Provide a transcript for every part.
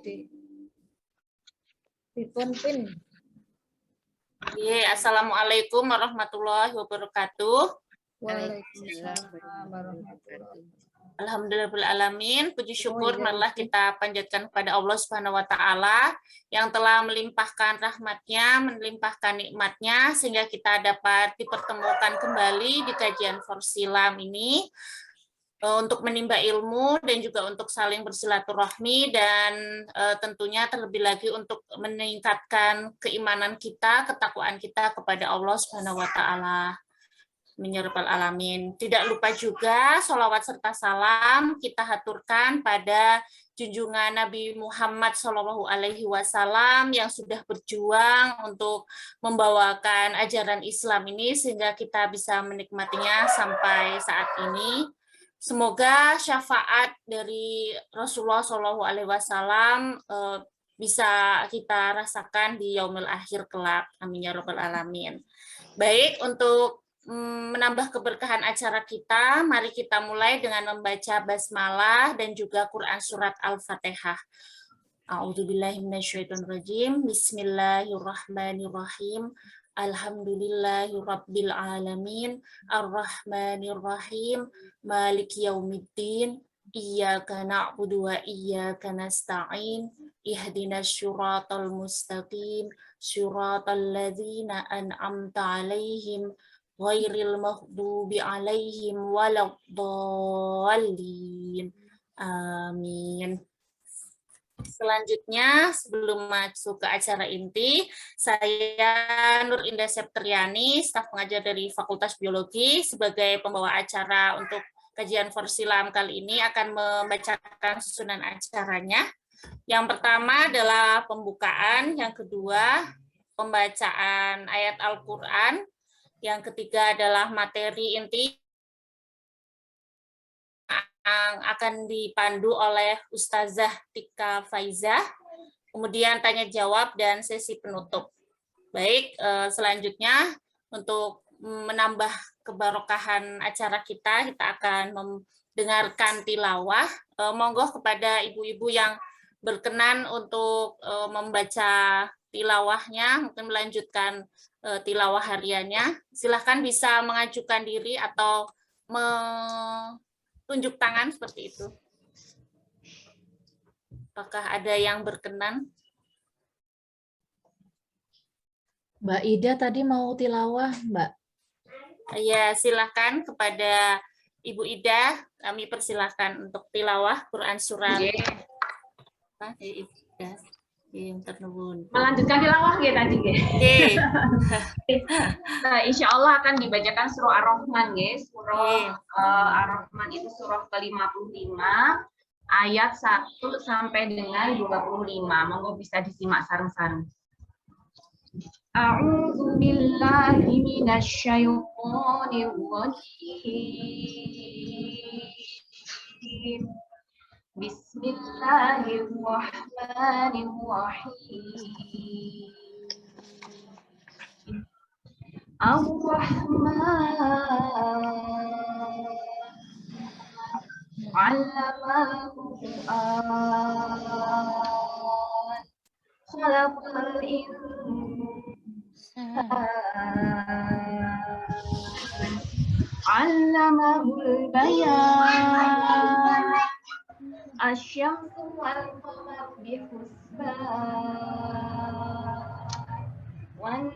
Pin. Assalamualaikum warahmatullahi wabarakatuh. Waalaikumsalam warahmatullahi wabarakatuh. Alhamdulillahirrahmanirrahim. Puji syukur marilah kita panjatkan kepada Allah Subhanahu wa taala yang telah melimpahkan rahmatnya, melimpahkan nikmatnya sehingga kita dapat dipertemukan kembali di kajian Forsilam ini untuk menimba ilmu dan juga untuk saling bersilaturahmi dan tentunya terlebih lagi untuk meningkatkan keimanan kita, ketakwaan kita kepada Allah Subhanahu wa taala. Amin ya rabbal alamin. Tidak lupa juga sholawat serta salam kita haturkan pada junjungan Nabi Muhammad SAW yang sudah berjuang untuk membawakan ajaran Islam ini sehingga kita bisa menikmatinya sampai saat ini. Semoga syafaat dari Rasulullah SAW bisa kita rasakan di yaumil akhir kelak. Amin ya rabbal alamin. Baik, untuk menambah keberkahan acara kita, mari kita mulai dengan membaca basmalah dan juga Quran surat Al-Fatihah. A'udzubillahi minasyaitonirrajim. Bismillahirrahmanirrahim. Alhamdulillahirabbil alamin. Arrahmanirrahim. Maliki yaumiddin. Iyyaka na'budu wa iyyaka nasta'in. Ihdinas syiratal mustaqim. Syiratal ladzina an'amta 'alaihim ghairil maghdubi 'alaihim waladdallin. Amin. Selanjutnya, sebelum masuk ke acara inti, saya Nur Indah Septriani, staf pengajar dari Fakultas Biologi, sebagai pembawa acara untuk kajian Forsilam kali ini akan membacakan susunan acaranya. Yang pertama adalah pembukaan, yang kedua pembacaan ayat Al-Quran, yang ketiga adalah materi inti yang akan dipandu oleh Ustazah Tika Faizah, kemudian tanya jawab dan sesi penutup. Baik, selanjutnya untuk menambah kebarokahan acara kita akan mendengarkan tilawah. Monggo kepada ibu-ibu yang berkenan untuk membaca tilawahnya, mungkin melanjutkan tilawah hariannya, silahkan bisa mengajukan diri atau tunjuk tangan seperti itu. Apakah ada yang berkenan? Mbak Ida tadi mau tilawah, Mbak. Ya, silakan kepada Ibu Ida, kami persilahkan untuk tilawah Quran surat. Melanjutkan tilawah ya tadi, Oke. Nah, insya Allah akan dibacakan surah Ar-Rahman, guys. Surah Ar-Rahman itu surah ke-55, ayat 1 sampai dengan 25. Monggo bisa disimak sareng-sareng. A'udzu billahi minasyaitonir rajim. Bismillahirrahmanirrahim. Ar-Rahman 'allamal Qur'an khalaqal insana 'allamahul bayan asyamsu wal qamar bihusban wan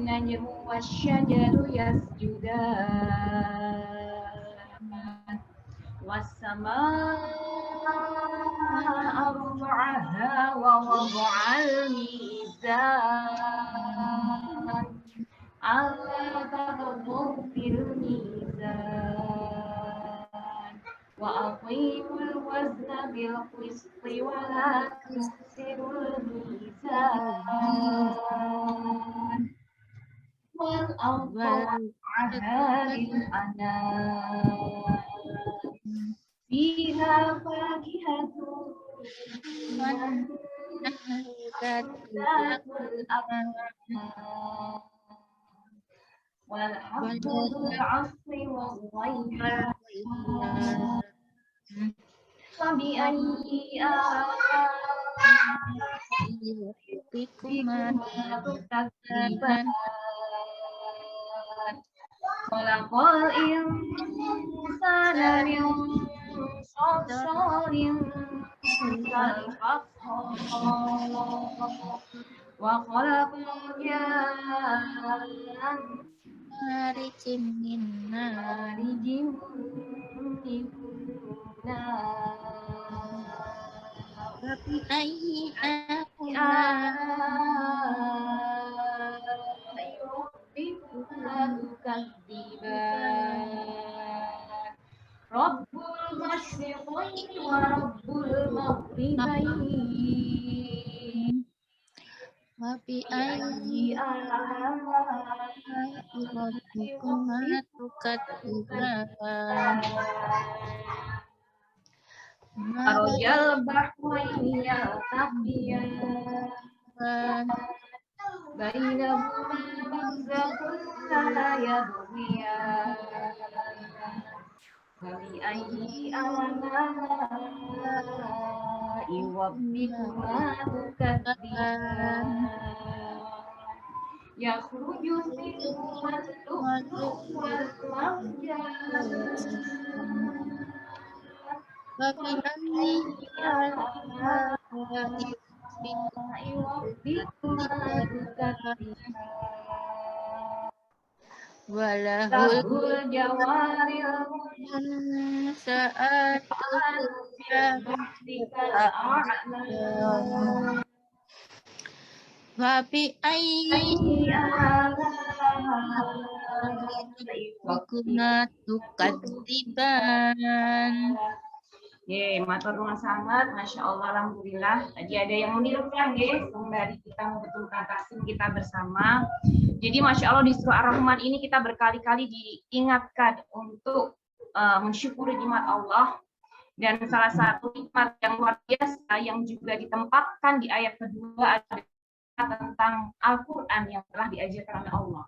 najmu wasyajaru yasjudan was-samaa'a rafa'aha wa wada'al mizan alla taghaw fil mizan wa aqimul wazna bil qisti wa la tuksirul mizan wal arda wa'aha lil anam fiha fakihatun wal habbu wal 'asri wal rayhan fabi ayyi tukadziban. Khalaqal insana min salsalin kal fakhar wa khalaqal janna Marijim minna marijim min nar. Wabi ayyi Rabbul masyriqaini wa rabbul maghribaini Wabi ayyi rabbikuma tukadziban. Marajal bahwaini yaltaqiyan bainahuma barzakhun la yabghiyan. Fabi ayyi ala'i rabbikuma tukadziban. Yakhruju minhuma al-lu'lu'u wal marjan. Wabi ayyi walahul jawaril saat Wabi ayyi rabbikuma tukadziban. Matur nuwun sangat, Masya Allah, Alhamdulillah. Tadi ada yang menirukan, sembari kita membetulkan taksim kita bersama. Jadi, Masya Allah, di surah Ar-Rahman ini kita berkali-kali diingatkan untuk mensyukuri nikmat Allah. Dan salah satu nikmat yang luar biasa yang juga ditempatkan di ayat kedua adalah tentang Al-Quran yang telah diajarkan oleh Allah.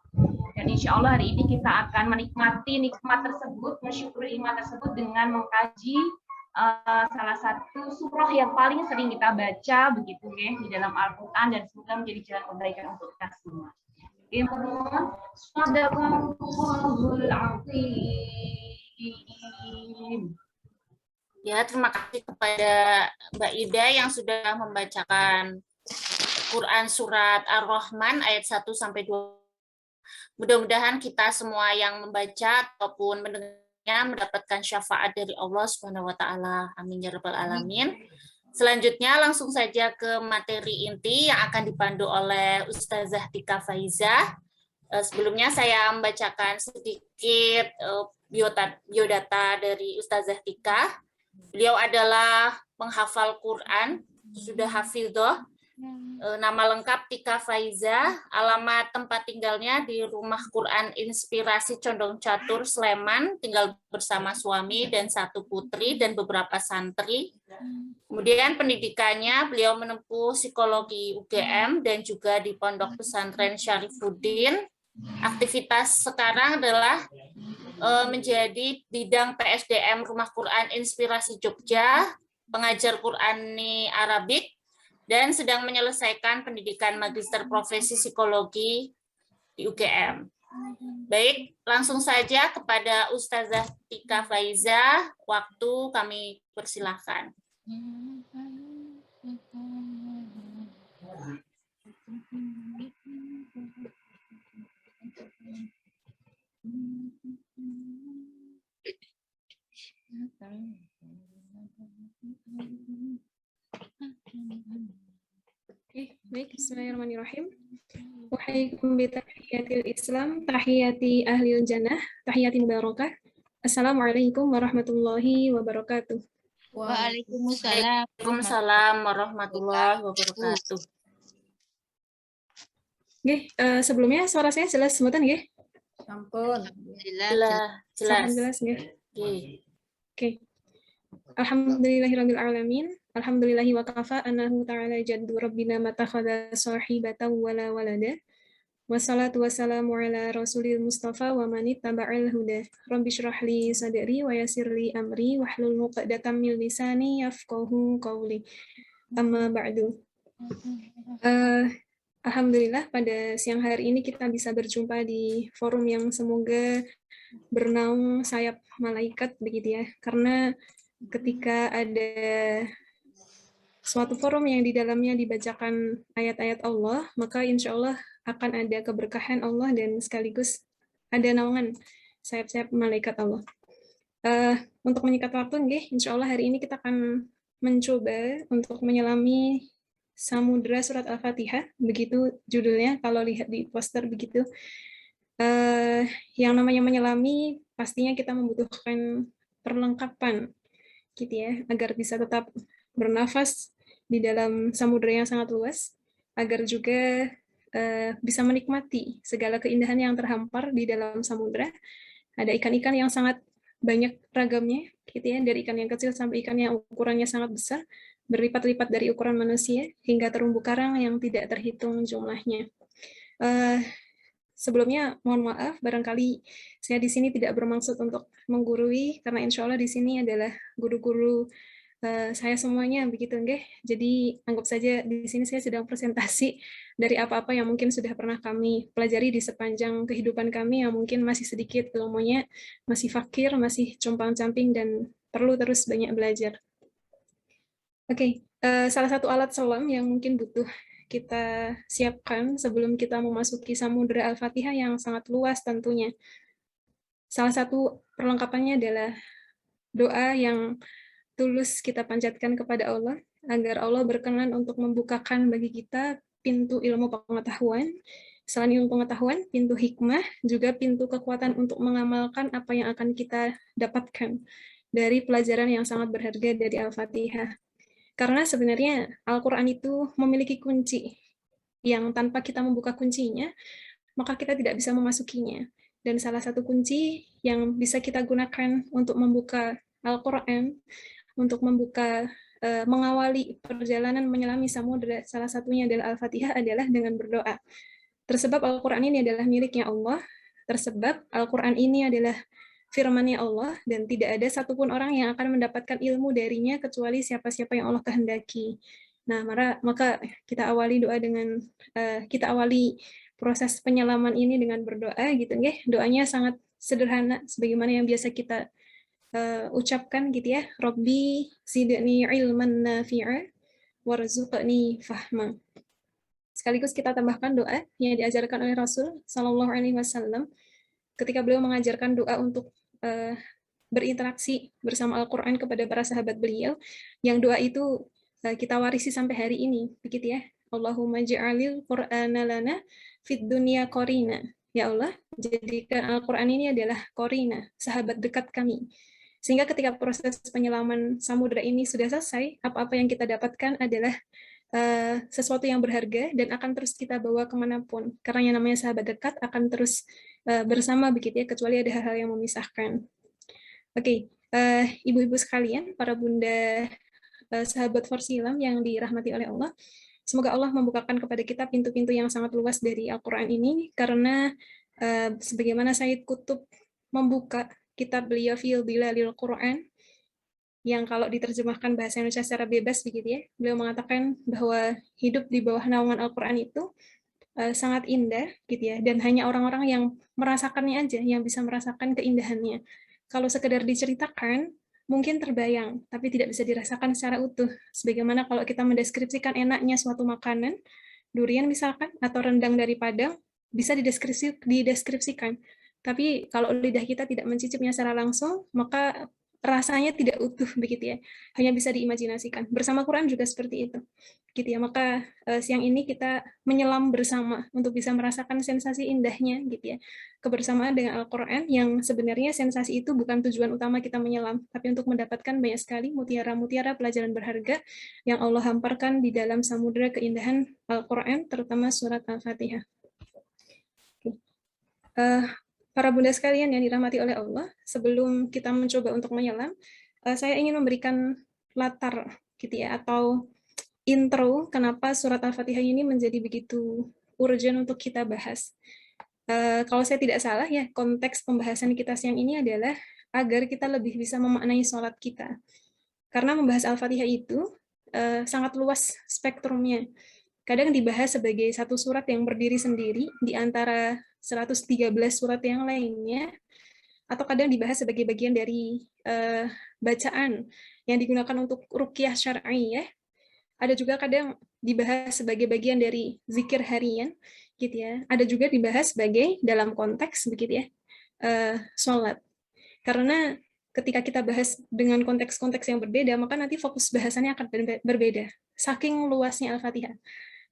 Dan insya Allah hari ini kita akan menikmati nikmat tersebut, mensyukuri nikmat tersebut dengan mengkaji salah satu surah yang paling sering kita baca begitu ya di dalam Al-Quran, dan semoga menjadi jalan kebaikan untuk kita semua. Shadaqallahul azim. Ya, terima kasih kepada Mbak Ida yang sudah membacakan Quran surat Ar-Rahman ayat 1 sampai 2. Mudah-mudahan kita semua yang membaca ataupun mendengar mendapatkan syafaat dari Allah Subhanahu wa taala. Amin ya rabbal alamin. Selanjutnya langsung saja ke materi inti yang akan dipandu oleh Ustazah Tika Faiza. Sebelumnya saya membacakan sedikit biodata dari Ustazah Tika. Beliau adalah penghafal Quran, sudah hafidhoh. Nama lengkap Tika Faiza, alamat tempat tinggalnya di Rumah Quran Inspirasi Condong Catur, Sleman, tinggal bersama suami dan 1 putri dan beberapa santri. Kemudian pendidikannya beliau menempuh psikologi UGM dan juga di Pondok Pesantren Syarifuddin. Aktivitas sekarang adalah menjadi bidang PSDM Rumah Quran Inspirasi Jogja, pengajar Qurani Arabik, dan sedang menyelesaikan pendidikan magister profesi psikologi di UGM. Baik, langsung saja kepada Ustazah Tika Faiza, waktu kami persilahkan. Baik, bismillahirrahmanirrahim. Wahaikum bitahiyatil Islam, tahiyati ahlil jannah, tahiyati mubarakah. Assalamualaikum warahmatullahi wabarakatuh. Waalaikumsalam. Waalaikumsalam warahmatullahi wabarakatuh. Nggih, sebelumnya suara saya jelas sebutan nggih? Ampun. Jelas. Jelas nggih. Oke. Alhamdulillahirabbil alamin. Alhamdulillahi wa kafa annahu ta'ala jaddu rabbina matakhadha sahibatan wala walada. Wassalatu wassalamu ala rasulil mustafa wa man ittaba'al huda. Rabbi shrah li sadri wa yassir li amri wahlul 'uqdatam min lisani yafqahu qawli. Amma ba'du. Alhamdulillah pada siang hari ini kita bisa berjumpa di forum yang semoga bernaung sayap malaikat begitu ya. Karena ketika ada suatu forum yang di dalamnya dibacakan ayat-ayat Allah, maka insya Allah akan ada keberkahan Allah dan sekaligus ada naungan sayap-sayap malaikat Allah. Untuk menyingkat waktu, insya Allah hari ini kita akan mencoba untuk menyelami Samudra Surat Al-Fatihah, begitu judulnya kalau lihat di poster begitu. Yang namanya menyelami pastinya kita membutuhkan perlengkapan gitu ya, agar bisa tetap bernafas di dalam samudra yang sangat luas, agar juga bisa menikmati segala keindahan yang terhampar di dalam samudra. Ada ikan-ikan yang sangat banyak ragamnya, gitu ya, dari ikan yang kecil sampai ikan yang ukurannya sangat besar, berlipat-lipat dari ukuran manusia, hingga terumbu karang yang tidak terhitung jumlahnya. Sebelumnya, mohon maaf, barangkali saya di sini tidak bermaksud untuk menggurui, karena insya Allah di sini adalah guru-guru saya semuanya, begitu nggih. Jadi anggap saja di sini saya sedang presentasi dari apa-apa yang mungkin sudah pernah kami pelajari di sepanjang kehidupan kami yang mungkin masih sedikit ilmunya, masih fakir, masih compang-camping, dan perlu terus banyak belajar. Oke, salah satu alat selam yang mungkin butuh kita siapkan sebelum kita memasuki Samudra Al-Fatihah yang sangat luas tentunya. Salah satu perlengkapannya adalah doa yang tulus kita panjatkan kepada Allah, agar Allah berkenan untuk membukakan bagi kita pintu ilmu pengetahuan, selain ilmu pengetahuan, pintu hikmah, juga pintu kekuatan untuk mengamalkan apa yang akan kita dapatkan dari pelajaran yang sangat berharga dari Al-Fatihah. Karena sebenarnya Al-Quran itu memiliki kunci, yang tanpa kita membuka kuncinya, maka kita tidak bisa memasukinya. Dan salah satu kunci yang bisa kita gunakan untuk membuka Al-Quran, untuk membuka, mengawali perjalanan menyelami samudra, salah satunya adalah Al-Fatihah, adalah dengan berdoa. Tersebab Al-Quran ini adalah miliknya Allah, tersebab Al-Quran ini adalah firman-Nya Allah, dan tidak ada satupun orang yang akan mendapatkan ilmu darinya kecuali siapa-siapa yang Allah kehendaki. Nah, maka kita awali doa dengan kita awali proses penyelaman ini dengan berdoa, gitu nggih. Doanya sangat sederhana, sebagaimana yang biasa kita ucapkan gitu ya, Rabbi zidni ilman nafi'a warzuqni fahma. Sekaligus kita tambahkan doa yang diajarkan oleh Rasul Shallallahu Alaihi Wasallam ketika beliau mengajarkan doa untuk berinteraksi bersama Al-Quran kepada para sahabat beliau, yang doa itu kita warisi sampai hari ini, begitu ya. Allahumma ja'alil Qur'ana lana fid dunya qarina. Ya Allah, jadikan Al-Quran ini adalah qarina, sahabat dekat kami. Sehingga ketika proses penyelaman samudra ini sudah selesai, apa-apa yang kita dapatkan adalah sesuatu yang berharga dan akan terus kita bawa kemanapun. Karena yang namanya sahabat dekat akan terus bersama begitu ya, kecuali ada hal-hal yang memisahkan. Oke, ibu-ibu sekalian, para bunda sahabat Forsilam yang dirahmati oleh Allah, semoga Allah membukakan kepada kita pintu-pintu yang sangat luas dari Al-Quran ini, karena sebagaimana Sayyid Qutb membuka kitab beliau Fil Bilalil Quran, yang kalau diterjemahkan bahasa Indonesia secara bebas begitu ya, beliau mengatakan bahwa hidup di bawah naungan Al-Quran itu sangat indah gitu ya, dan hanya orang-orang yang merasakannya aja yang bisa merasakan keindahannya. Kalau sekedar diceritakan mungkin terbayang, tapi tidak bisa dirasakan secara utuh. Sebagaimana kalau kita mendeskripsikan enaknya suatu makanan, durian misalkan, atau rendang dari Padang, bisa dideskripsikan. Tapi kalau lidah kita tidak mencicipnya secara langsung, maka rasanya tidak utuh begitu ya, hanya bisa diimajinasikan. Bersama Quran juga seperti itu, gitu ya. Maka siang ini kita menyelam bersama untuk bisa merasakan sensasi indahnya, gitu ya, kebersamaan dengan Al-Quran, yang sebenarnya sensasi itu bukan tujuan utama kita menyelam, tapi untuk mendapatkan banyak sekali mutiara-mutiara pelajaran berharga yang Allah hamparkan di dalam samudera keindahan Al-Quran, terutama surat Al-Fatihah. Para bunda sekalian yang dirahmati oleh Allah, sebelum kita mencoba untuk menyelam, saya ingin memberikan latar gitu ya, atau intro kenapa surat Al-Fatihah ini menjadi begitu urgent untuk kita bahas. Kalau saya tidak salah ya, konteks pembahasan kita siang ini adalah agar kita lebih bisa memaknai sholat kita. Karena membahas Al-Fatihah itu sangat luas spektrumnya. Kadang dibahas sebagai satu surat yang berdiri sendiri di antara 113 surat yang lainnya, atau kadang dibahas sebagai bagian dari bacaan yang digunakan untuk ruqyah syar'i ya. Ada juga kadang dibahas sebagai bagian dari zikir harian gitu ya. Ada juga dibahas sebagai dalam konteks begitu ya, sholat. Karena ketika kita bahas dengan konteks-konteks yang berbeda, maka nanti fokus bahasannya akan berbeda. Saking luasnya Al-Fatihah.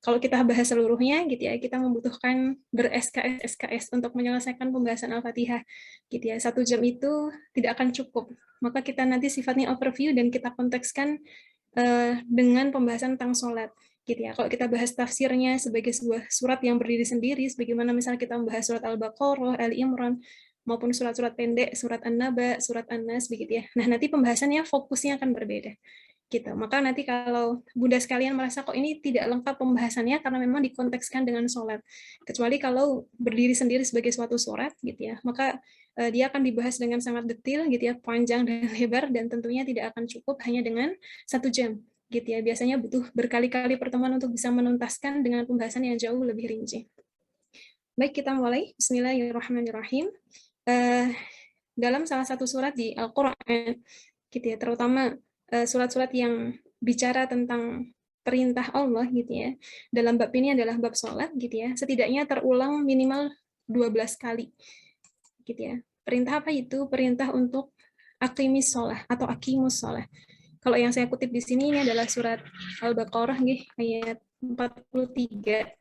Kalau kita bahas seluruhnya gitu ya, kita membutuhkan ber-SKS untuk menyelesaikan pembahasan Al-Fatihah gitu ya. 1 jam itu tidak akan cukup. Maka kita nanti sifatnya overview dan kita kontekskan dengan pembahasan tentang sholat gitu ya. Kalau kita bahas tafsirnya sebagai sebuah surat yang berdiri sendiri, sebagaimana misalnya kita membahas surat Al-Baqarah, Ali Imran, maupun surat-surat pendek, surat An-Naba, surat An-Nas begitu ya. Nah, nanti pembahasannya fokusnya akan berbeda. Gitu. Maka nanti kalau Bunda sekalian merasa kok ini tidak lengkap pembahasannya karena memang dikontekskan dengan sholat. Kecuali kalau berdiri sendiri sebagai suatu surat gitu ya, maka dia akan dibahas dengan sangat detail gitu ya, panjang dan lebar, dan tentunya tidak akan cukup hanya dengan 1 jam gitu ya. Biasanya butuh berkali-kali pertemuan untuk bisa menuntaskan dengan pembahasan yang jauh lebih rinci. Baik, kita mulai. Bismillahirrahmanirrahim. Dalam salah satu surat di Al-Quran gitu ya, terutama surat-surat yang bicara tentang perintah Allah gitu ya, dalam bab ini adalah bab sholat gitu ya, setidaknya terulang minimal 12 kali gitu ya. Perintah apa itu? Perintah untuk aqimis sholah atau aqimus sholah. Kalau yang saya kutip di sini ini adalah surat Al-Baqarah ayat 43.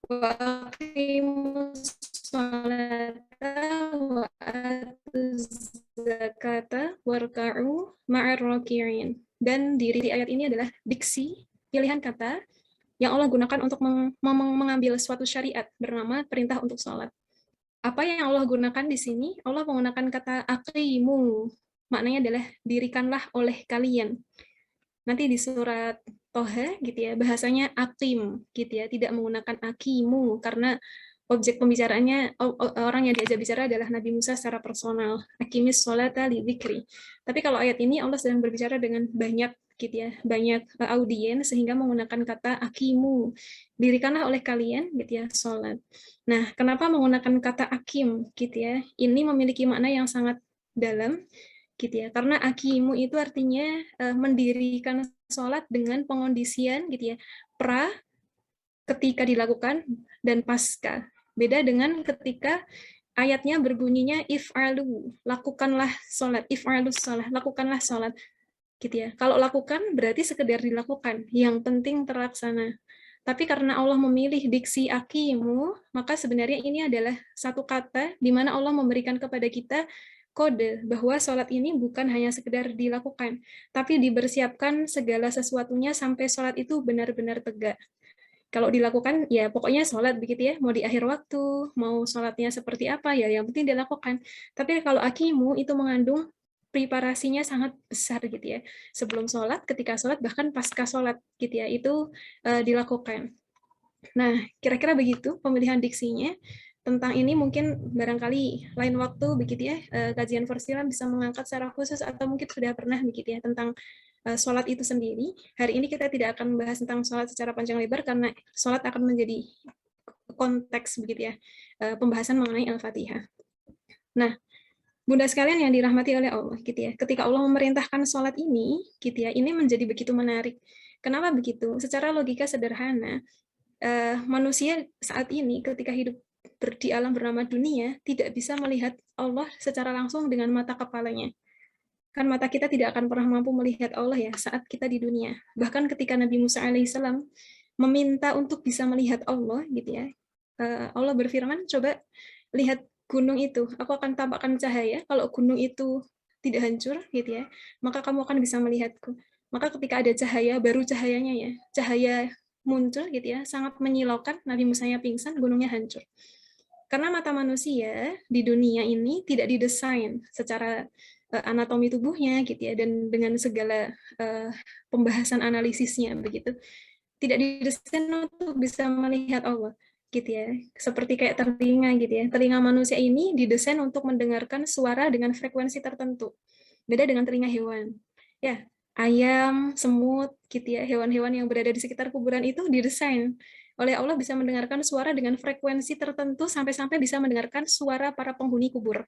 Wa aqimus sholata wa atuz zakata warka'u ma'ar raki'in. Dan di ayat ini adalah diksi, pilihan kata yang Allah gunakan untuk mengambil suatu syariat bernama perintah untuk sholat. Apa yang Allah gunakan di sini? Allah menggunakan kata aqimu, maknanya adalah dirikanlah oleh kalian. Nanti di surat Toha gitu ya, bahasanya aqim gitu ya, tidak menggunakan aqimu karena objek pembicaraannya, orang yang diajak bicara adalah Nabi Musa secara personal. Aqimis sholata li dzikri. Tapi kalau ayat ini Allah sedang berbicara dengan banyak gitu ya, banyak audiens sehingga menggunakan kata aqimu. Dirikanlah oleh kalian gitu ya, sholat. Nah, kenapa menggunakan kata aqim gitu ya? Ini memiliki makna yang sangat dalam gitu ya. Karena aqimu itu artinya mendirikan sholat dengan pengondisian gitu ya, pra ketika dilakukan dan pasca. Beda dengan ketika ayatnya berbunyinya if'alu, lakukanlah sholat, if'alu sholat, lakukanlah sholat. Gitu ya. Kalau lakukan berarti sekedar dilakukan, yang penting terlaksana. Tapi karena Allah memilih diksi aqimu, maka sebenarnya ini adalah satu kata di mana Allah memberikan kepada kita kode bahwa sholat ini bukan hanya sekedar dilakukan, tapi dipersiapkan segala sesuatunya sampai sholat itu benar-benar tegak. Kalau dilakukan, ya pokoknya sholat begitu ya, mau di akhir waktu, mau sholatnya seperti apa, ya yang penting dilakukan. Tapi kalau aqimu itu mengandung preparasinya sangat besar gitu ya. Sebelum sholat, ketika sholat, bahkan pasca sholat gitu ya, itu dilakukan. Nah, kira-kira begitu pemilihan diksinya. Tentang ini mungkin barangkali lain waktu begitu ya, kajian Forsilam bisa mengangkat secara khusus atau mungkin sudah pernah begitu ya tentang sholat itu sendiri. Hari ini kita tidak akan membahas tentang sholat secara panjang lebar karena sholat akan menjadi konteks begitu ya, pembahasan mengenai Al-Fatihah. Nah, Bunda sekalian yang dirahmati oleh Allah gitu ya, ketika Allah memerintahkan sholat ini gitu ya, ini menjadi begitu menarik. Kenapa begitu? Secara logika sederhana, manusia saat ini ketika hidup di alam bernama dunia tidak bisa melihat Allah secara langsung dengan mata kepalanya. Kan mata kita tidak akan pernah mampu melihat Allah ya saat kita di dunia. Bahkan ketika Nabi Musa alaihissalam meminta untuk bisa melihat Allah gitu ya, Allah berfirman, coba lihat gunung itu, aku akan tampakkan cahaya, kalau gunung itu tidak hancur gitu ya, maka kamu akan bisa melihatku. Maka ketika ada cahaya, baru cahayanya ya, cahaya muncul gitu ya, sangat menyilaukan, Nabi Musa-nya pingsan, gunungnya hancur. Karena mata manusia di dunia ini tidak didesain secara anatomi tubuhnya gitu ya, dan dengan segala pembahasan analisisnya begitu, tidak didesain untuk bisa melihat Allah gitu ya. Seperti kayak telinga gitu ya. Telinga manusia ini didesain untuk mendengarkan suara dengan frekuensi tertentu. Beda dengan telinga hewan. Ya, ayam, semut, gitu ya, hewan-hewan yang berada di sekitar kuburan itu didesain oleh Allah bisa mendengarkan suara dengan frekuensi tertentu sampai-sampai bisa mendengarkan suara para penghuni kubur.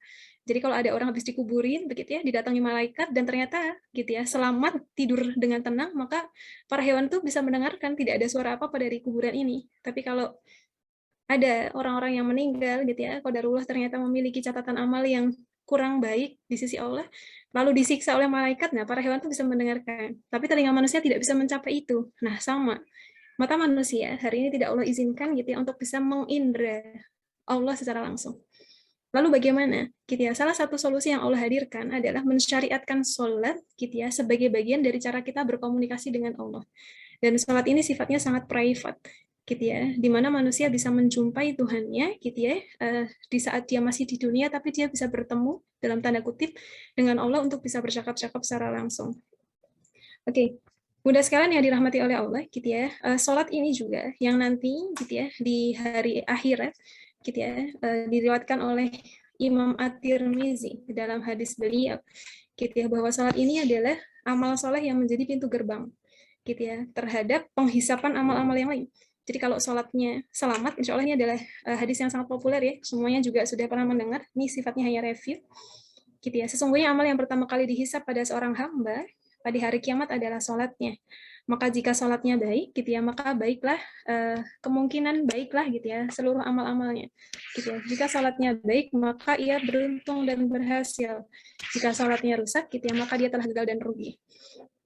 Jadi kalau ada orang habis dikuburin, begitu ya, didatangi malaikat dan ternyata gitu ya, selamat tidur dengan tenang, maka para hewan itu bisa mendengarkan tidak ada suara apa-apa dari kuburan ini. Tapi kalau ada orang-orang yang meninggal gitu ya, qadarullah ternyata memiliki catatan amal yang kurang baik di sisi Allah, lalu disiksa oleh malaikat, nah para hewan itu bisa mendengarkan. Tapi telinga manusia tidak bisa mencapai itu. Nah, sama. Mata manusia hari ini tidak Allah izinkan gitu ya untuk bisa mengindra Allah secara langsung. Lalu bagaimana? Gitu ya. Salah satu solusi yang Allah hadirkan adalah mensyariatkan sholat gitu ya sebagai bagian dari cara kita berkomunikasi dengan Allah. Dan sholat ini sifatnya sangat private gitu ya, di mana manusia bisa menjumpai Tuhannya gitu ya, di saat dia masih di dunia, tapi dia bisa bertemu dalam tanda kutip dengan Allah untuk bisa bercakap-cakap secara langsung. Oke, Bunda sekalian yang dirahmati oleh Allah gitu ya, sholat ini juga yang nanti gitu ya di hari akhirat gitu ya, diriwayatkan oleh Imam At-Tirmizi dalam hadis beliau gitu ya, bahwa sholat ini adalah amal soleh yang menjadi pintu gerbang gitu ya, terhadap penghisapan amal-amal yang lain. Jadi kalau sholatnya selamat, insya Allah ini adalah hadis yang sangat populer ya, semuanya juga sudah pernah mendengar, ini sifatnya hanya review. Gitu ya. Sesungguhnya amal yang pertama kali dihisap pada seorang hamba pada hari kiamat adalah sholatnya. Maka jika sholatnya baik, gitu ya, maka baiklah, kemungkinan baiklah gitu ya, seluruh amal-amalnya. Gitu ya. Jika sholatnya baik, maka ia beruntung dan berhasil. Jika sholatnya rusak, gitu ya, maka dia telah gagal dan rugi.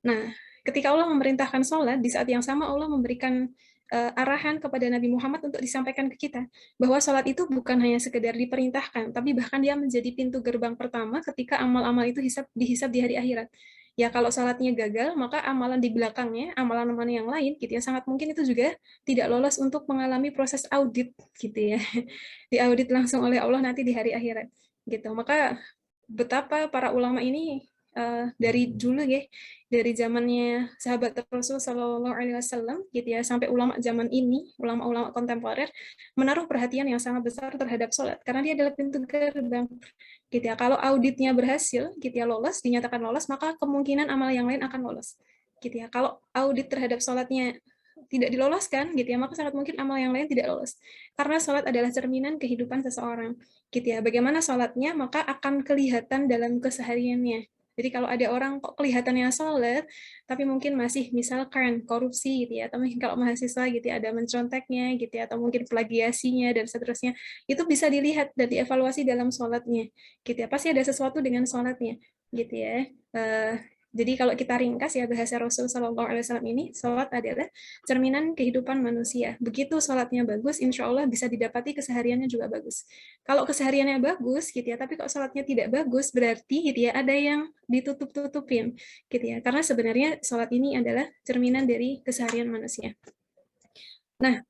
Nah, ketika Allah memerintahkan sholat, di saat yang sama Allah memberikan arahan kepada Nabi Muhammad untuk disampaikan ke kita, bahwa sholat itu bukan hanya sekedar diperintahkan, tapi bahkan dia menjadi pintu gerbang pertama ketika amal-amal itu dihisap di hari akhirat. Ya kalau sholatnya gagal, maka amalan di belakangnya, amalan-amalan yang lain, gitu ya, sangat mungkin itu juga tidak lolos untuk mengalami proses audit, gitu ya, diaudit langsung oleh Allah nanti di hari akhirat, gitu. Maka betapa para ulama ini dari dulu ya, dari zamannya sahabat Rasul Shallallahu Alaihi Wasallam gitu ya, sampai ulama zaman ini, ulama-ulama kontemporer menaruh perhatian yang sangat besar terhadap sholat karena dia adalah pintu gerbang gitu ya. Kalau auditnya berhasil gitu ya, lolos, dinyatakan lolos, maka kemungkinan amal yang lain akan lolos gitu ya. Kalau audit terhadap sholatnya tidak diloloskan gitu ya, maka sangat mungkin amal yang lain tidak lolos karena sholat adalah cerminan kehidupan seseorang gitu ya. Bagaimana sholatnya maka akan kelihatan dalam kesehariannya. Jadi kalau ada orang kok kelihatannya sholat, tapi mungkin masih misalkan korupsi gitu ya, atau mungkin kalau mahasiswa gitu ya, ada menconteknya gitu ya, atau mungkin plagiasinya dan seterusnya, itu bisa dilihat dan dievaluasi dalam sholatnya gitu ya. Pasti ada sesuatu dengan sholatnya gitu ya. Jadi kalau kita ringkas ya bahasa Rasul Shallallahu Alaihi Wasallam ini, sholat adalah cerminan kehidupan manusia. Begitu sholatnya bagus, insya Allah bisa didapati kesehariannya juga bagus. Kalau kesehariannya bagus gitu ya, tapi kok sholatnya tidak bagus, berarti gitu ya ada yang ditutup-tutupin gitu ya. Karena sebenarnya sholat ini adalah cerminan dari keseharian manusia. Nah,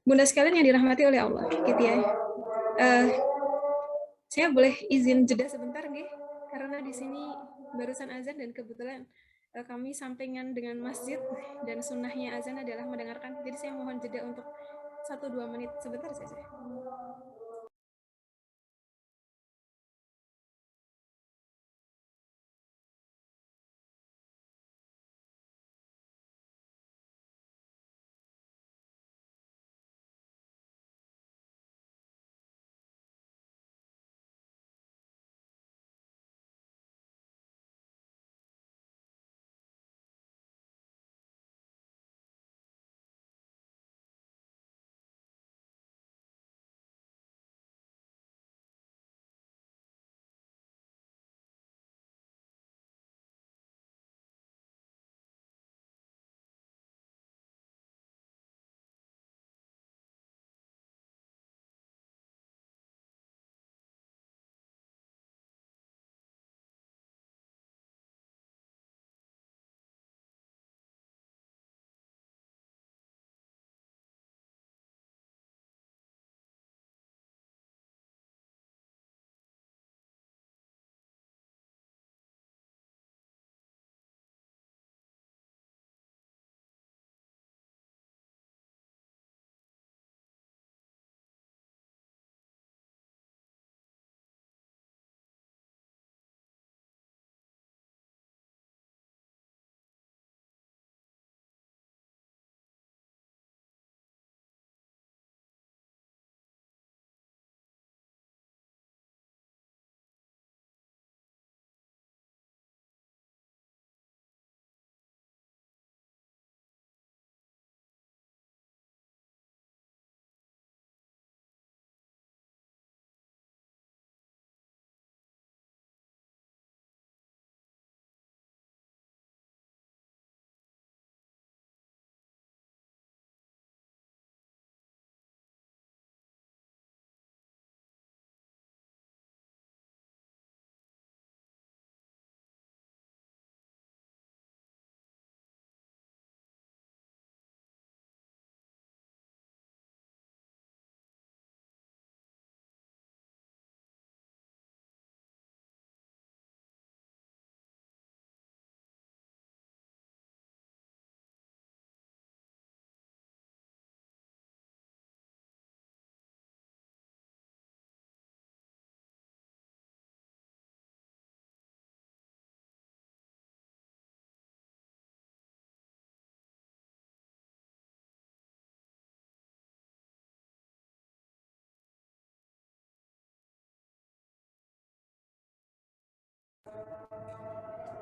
Bunda sekalian yang dirahmati oleh Allah gitu ya. Saya boleh izin jeda sebentar nih, karena di sini barusan azan dan kebetulan kami sampingan dengan masjid dan sunnahnya azan adalah mendengarkan. Jadi saya mohon jeda untuk 1-2 menit sebentar saja.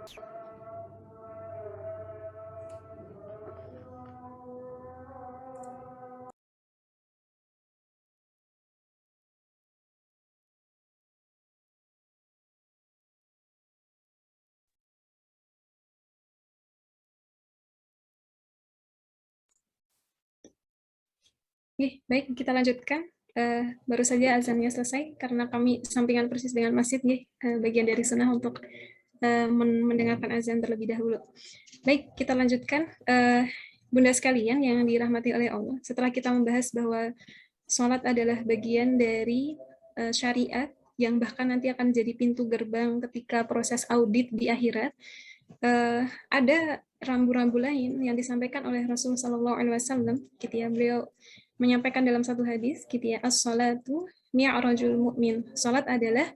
Oke, baik, kita lanjutkan. Baru saja azannya selesai, karena kami sampingan persis dengan masjid, bagian dari sunnah untuk mendengarkan azan terlebih dahulu. Baik, kita lanjutkan. Bunda sekalian yang dirahmati oleh Allah, setelah kita membahas bahwa sholat adalah bagian dari syariat, yang bahkan nanti akan jadi pintu gerbang ketika proses audit di akhirat, ada rambu-rambu lain yang disampaikan oleh Rasulullah SAW, gitu ya. Beliau menyampaikan dalam satu hadis, gitu ya, as-salatu mi'rajul mu'min. Salat adalah,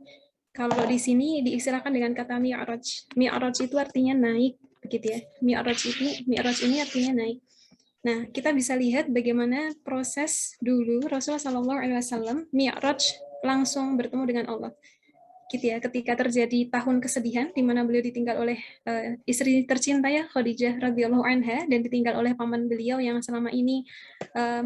kalau di sini diistilahkan dengan kata mi'raj. Mi'raj itu artinya naik, begitu ya. Mi'raj ini artinya naik. Nah, kita bisa lihat bagaimana proses dulu Rasulullah SAW mi'raj langsung bertemu dengan Allah. Gitu ya, ketika terjadi tahun kesedihan di mana beliau ditinggal oleh istri tercinta ya, Khadijah radhiyallahu anha, dan ditinggal oleh paman beliau yang selama ini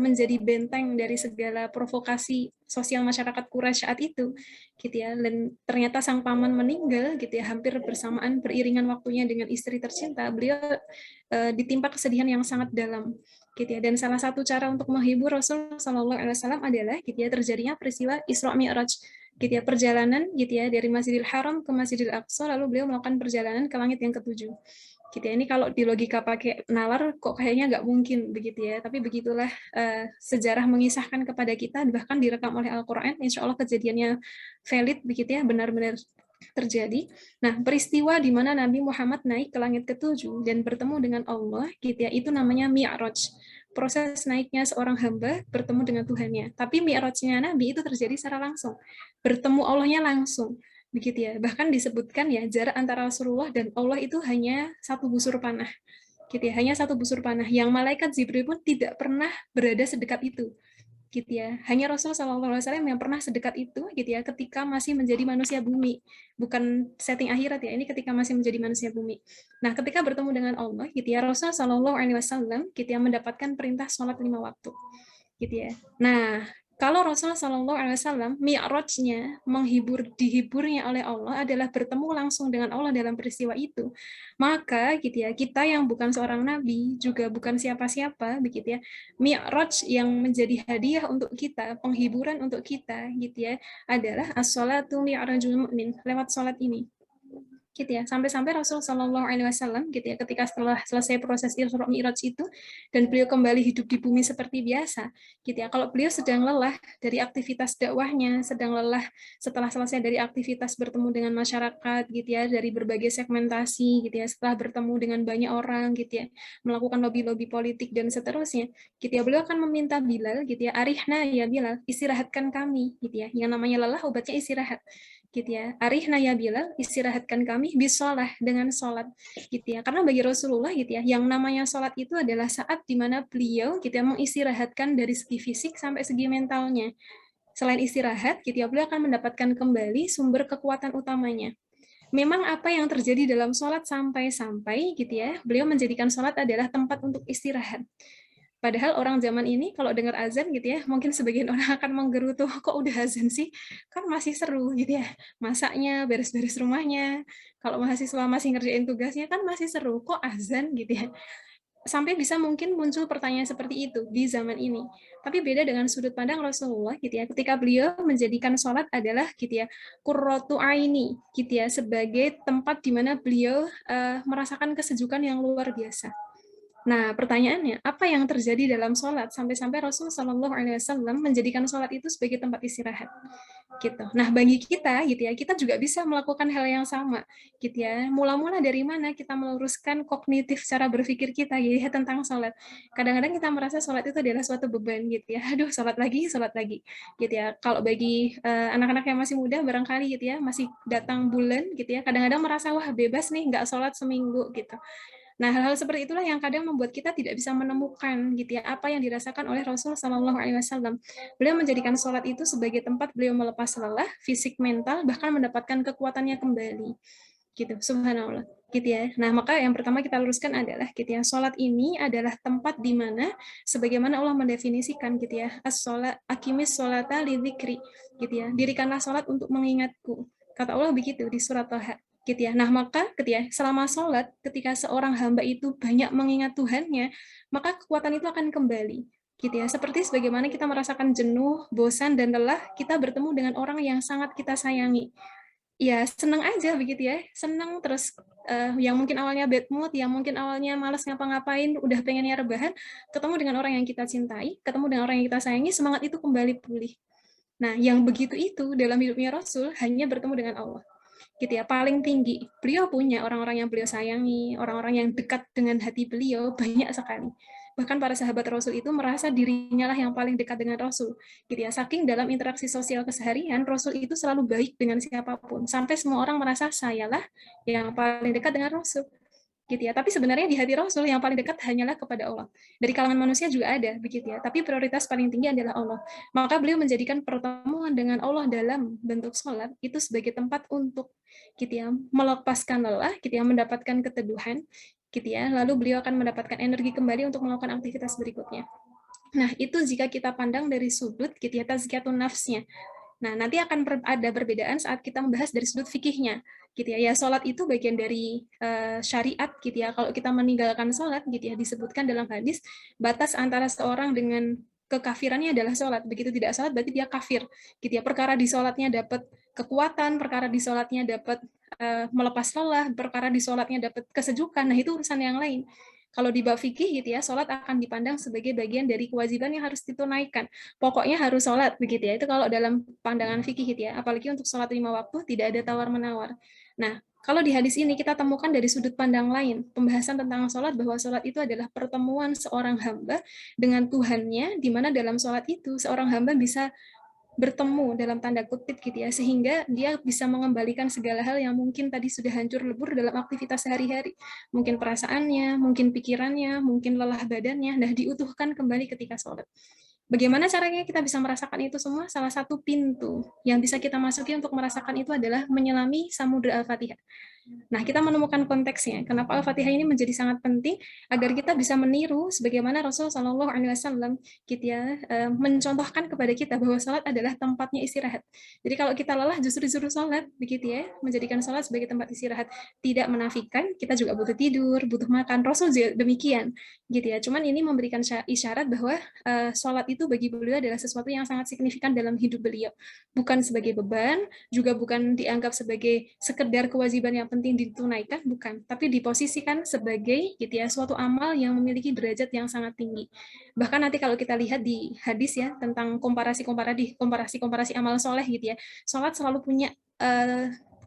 menjadi benteng dari segala provokasi sosial masyarakat Quraisy saat itu, gitu ya. Dan ternyata sang paman meninggal, gitu ya, hampir bersamaan beriringan waktunya dengan istri tercinta. Beliau ditimpa kesedihan yang sangat dalam, gitu ya. Dan salah satu cara untuk menghibur Rasul SAW adalah, gitu ya, terjadinya peristiwa Isra Mi'raj, gitu ya, perjalanan, gitu ya, dari Masjidil Haram ke Masjidil Aqsa, lalu beliau melakukan perjalanan ke langit yang ketujuh. Gitu ya. Ini kalau di logika pakai nalar kok kayaknya nggak mungkin, begitu ya, tapi begitulah sejarah mengisahkan kepada kita, bahkan direkam oleh Al-Quran. Insya Allah kejadiannya valid, begitu ya, benar-benar terjadi. Nah, peristiwa di mana Nabi Muhammad naik ke langit ketujuh dan bertemu dengan Allah, gitu ya, itu namanya Mi'raj. Proses naiknya seorang hamba bertemu dengan Tuhannya. Tapi mi'rajnya Nabi itu terjadi secara langsung. Bertemu Allahnya langsung. Begitu ya. Bahkan disebutkan ya, jarak antara Rasulullah dan Allah itu hanya satu busur panah. Gitu ya, hanya satu busur panah. Yang malaikat Jibril pun tidak pernah berada sedekat itu. Gitu ya. Hanya Rasulullah SAW yang pernah sedekat itu, gitu ya, ketika masih menjadi manusia bumi, bukan setting akhirat ya, ini ketika masih menjadi manusia bumi. Nah, ketika bertemu dengan Allah, gitu ya, Rasulullah SAW, gitu ya, mendapatkan perintah sholat 5 waktu, gitu ya. Nah, kalau Rasulullah SAW mi'rajnya dihiburnya oleh Allah adalah bertemu langsung dengan Allah dalam peristiwa itu, maka gitu ya, kita yang bukan seorang nabi, juga bukan siapa-siapa, begitu ya, mi'raj yang menjadi hadiah untuk kita, penghiburan untuk kita, gitu ya, adalah as-sholatu mi'rajul mu'min, lewat sholat ini. Gitu ya, sampai-sampai Rasulullah SAW, gitu ya, ketika setelah selesai proses Isra Mi'raj itu dan beliau kembali hidup di bumi seperti biasa, gitu ya, kalau beliau sedang lelah dari aktivitas dakwahnya, sedang lelah setelah selesai dari aktivitas bertemu dengan masyarakat, gitu ya, dari berbagai segmentasi, gitu ya, setelah bertemu dengan banyak orang, gitu ya, melakukan lobby-lobby politik dan seterusnya, gitu ya, beliau akan meminta Bilal, gitu ya, arihna ya Bilal, istirahatkan kami, gitu ya, yang namanya lelah obatnya istirahat, gitu ya, arihna ya Bilal, istirahatkan kami bisolah, dengan sholat, gitu ya, karena bagi Rasulullah, gitu ya, yang namanya sholat itu adalah saat di mana beliau, gitu ya, mengistirahatkan dari segi fisik sampai segi mentalnya. Selain istirahat, gitu ya, beliau akan mendapatkan kembali sumber kekuatan utamanya. Memang apa yang terjadi dalam sholat sampai-sampai, gitu ya, beliau menjadikan sholat adalah tempat untuk istirahat. Padahal orang zaman ini kalau dengar azan, gitu ya, mungkin sebagian orang akan menggerutu, kok udah azan sih? Kan masih seru, gitu ya. Masaknya, beres-beres rumahnya. Kalau mahasiswa masih ngerjain tugasnya kan masih seru, kok azan, gitu ya. Sampai bisa mungkin muncul pertanyaan seperti itu di zaman ini. Tapi beda dengan sudut pandang Rasulullah, gitu ya. Ketika beliau menjadikan sholat adalah, gitu ya, qurratu aini, gitu ya, sebagai tempat di mana beliau merasakan kesejukan yang luar biasa. Nah, pertanyaannya, apa yang terjadi dalam sholat sampai-sampai Rasulullah SAW menjadikan sholat itu sebagai tempat istirahat, gitu. Nah, bagi kita, gitu ya, kita juga bisa melakukan hal yang sama, gitu ya. Mula-mula dari mana kita meluruskan kognitif cara berpikir kita, gitu ya, tentang sholat. Kadang-kadang kita merasa sholat itu adalah suatu beban, gitu ya. Aduh, sholat lagi, gitu ya. Kalau bagi anak-anak yang masih muda, barangkali, gitu ya, masih datang bulan, gitu ya. Kadang-kadang merasa wah bebas nih, nggak sholat seminggu, gitu. Nah, hal-hal seperti itulah yang kadang membuat kita tidak bisa menemukan, gitu ya, apa yang dirasakan oleh Rasul SAW. Beliau menjadikan sholat itu sebagai tempat beliau melepas lelah, fisik, mental, bahkan mendapatkan kekuatannya kembali. gitu. Subhanallah, gitu ya. Nah, maka yang pertama kita luruskan adalah gitu ya, sholat ini adalah tempat di mana sebagaimana Allah mendefinisikan gitu ya, as-sholat aqimis sholata lidzikri, gitu ya. Dirikanlah sholat untuk mengingatku. Kata Allah begitu di surat Thaha, gitu ya. Nah, maka gitu ya, selama sholat ketika seorang hamba itu banyak mengingat Tuhannya, maka kekuatan itu akan kembali. Gitu ya, seperti sebagaimana kita merasakan jenuh, bosan dan lelah, kita bertemu dengan orang yang sangat kita sayangi. Ya senang aja begitu ya, senang terus yang mungkin awalnya bad mood, yang mungkin awalnya malas ngapa-ngapain, udah pengennya rebahan, ketemu dengan orang yang kita cintai, ketemu dengan orang yang kita sayangi, semangat itu kembali pulih. Nah, yang begitu itu dalam hidupnya Rasul hanya bertemu dengan Allah. Gitu ya, paling tinggi. Beliau punya orang-orang yang beliau sayangi, orang-orang yang dekat dengan hati beliau banyak sekali. Bahkan para sahabat Rasul itu merasa dirinya lah yang paling dekat dengan Rasul. Gitu ya, saking dalam interaksi sosial keseharian, Rasul itu selalu baik dengan siapapun. Sampai semua orang merasa sayalah yang paling dekat dengan Rasul. Gitu ya. Tapi sebenarnya di hati Rasul yang paling dekat hanyalah kepada Allah. Dari kalangan manusia juga ada, begitu ya. Tapi prioritas paling tinggi adalah Allah. Maka beliau menjadikan pertemuan dengan Allah dalam bentuk sholat itu sebagai tempat untuk gitu ya, melepaskan lelah, gitu ya, mendapatkan keteduhan, gitu ya. Lalu beliau akan mendapatkan energi kembali untuk melakukan aktivitas berikutnya. Nah, itu jika kita pandang dari sudut gitu ya, tazkiyatun nafsnya. Nah, nanti akan ada perbedaan saat kita membahas dari sudut fikihnya, gitu ya. Ya, sholat itu bagian dari syariat, gitu ya. Kalau kita meninggalkan sholat, gitu ya, disebutkan dalam hadis, batas antara seorang dengan kekafirannya adalah sholat. Begitu tidak sholat, berarti dia kafir, gitu ya. Perkara di sholatnya dapat kekuatan, perkara di sholatnya dapat melepas lelah, perkara di sholatnya dapat kesejukan, nah itu urusan yang lain. Kalau di bab fikih gitu ya, sholat akan dipandang sebagai bagian dari kewajiban yang harus ditunaikan. Pokoknya harus sholat begitu ya. Itu kalau dalam pandangan fikih gitu ya. Apalagi untuk sholat 5 waktu tidak ada tawar-menawar. Nah, kalau di hadis ini kita temukan dari sudut pandang lain, pembahasan tentang sholat, bahwa sholat itu adalah pertemuan seorang hamba dengan Tuhannya, di mana dalam sholat itu seorang hamba bisa bertemu dalam tanda kutip gitu ya, sehingga dia bisa mengembalikan segala hal yang mungkin tadi sudah hancur lebur dalam aktivitas sehari-hari, mungkin perasaannya, mungkin pikirannya, mungkin lelah badannya, nah diutuhkan kembali ketika sholat. Bagaimana caranya kita bisa merasakan itu semua? Salah satu pintu yang bisa kita masuki untuk merasakan itu adalah menyelami Samudra Al-Fatihah. Nah, kita menemukan konteksnya. Kenapa Al-Fatihah ini menjadi sangat penting agar kita bisa meniru sebagaimana Rasul Shallallahu Alaihi Wasallam kita mencontohkan kepada kita bahwa salat adalah tempatnya istirahat. Jadi kalau kita lelah justru disuruh salat, begitu ya, menjadikan salat sebagai tempat istirahat. Tidak menafikan kita juga butuh tidur, butuh makan. Rasul juga demikian, gitu ya. Cuman ini memberikan isyarat bahwa salat itu bagi beliau adalah sesuatu yang sangat signifikan dalam hidup beliau, bukan sebagai beban, juga bukan dianggap sebagai sekedar kewajiban yang penting ditunaikan, bukan, tapi diposisikan sebagai gitu ya, suatu amal yang memiliki derajat yang sangat tinggi. Bahkan nanti kalau kita lihat di hadis ya tentang komparasi amal soleh gitu ya, sholat selalu punya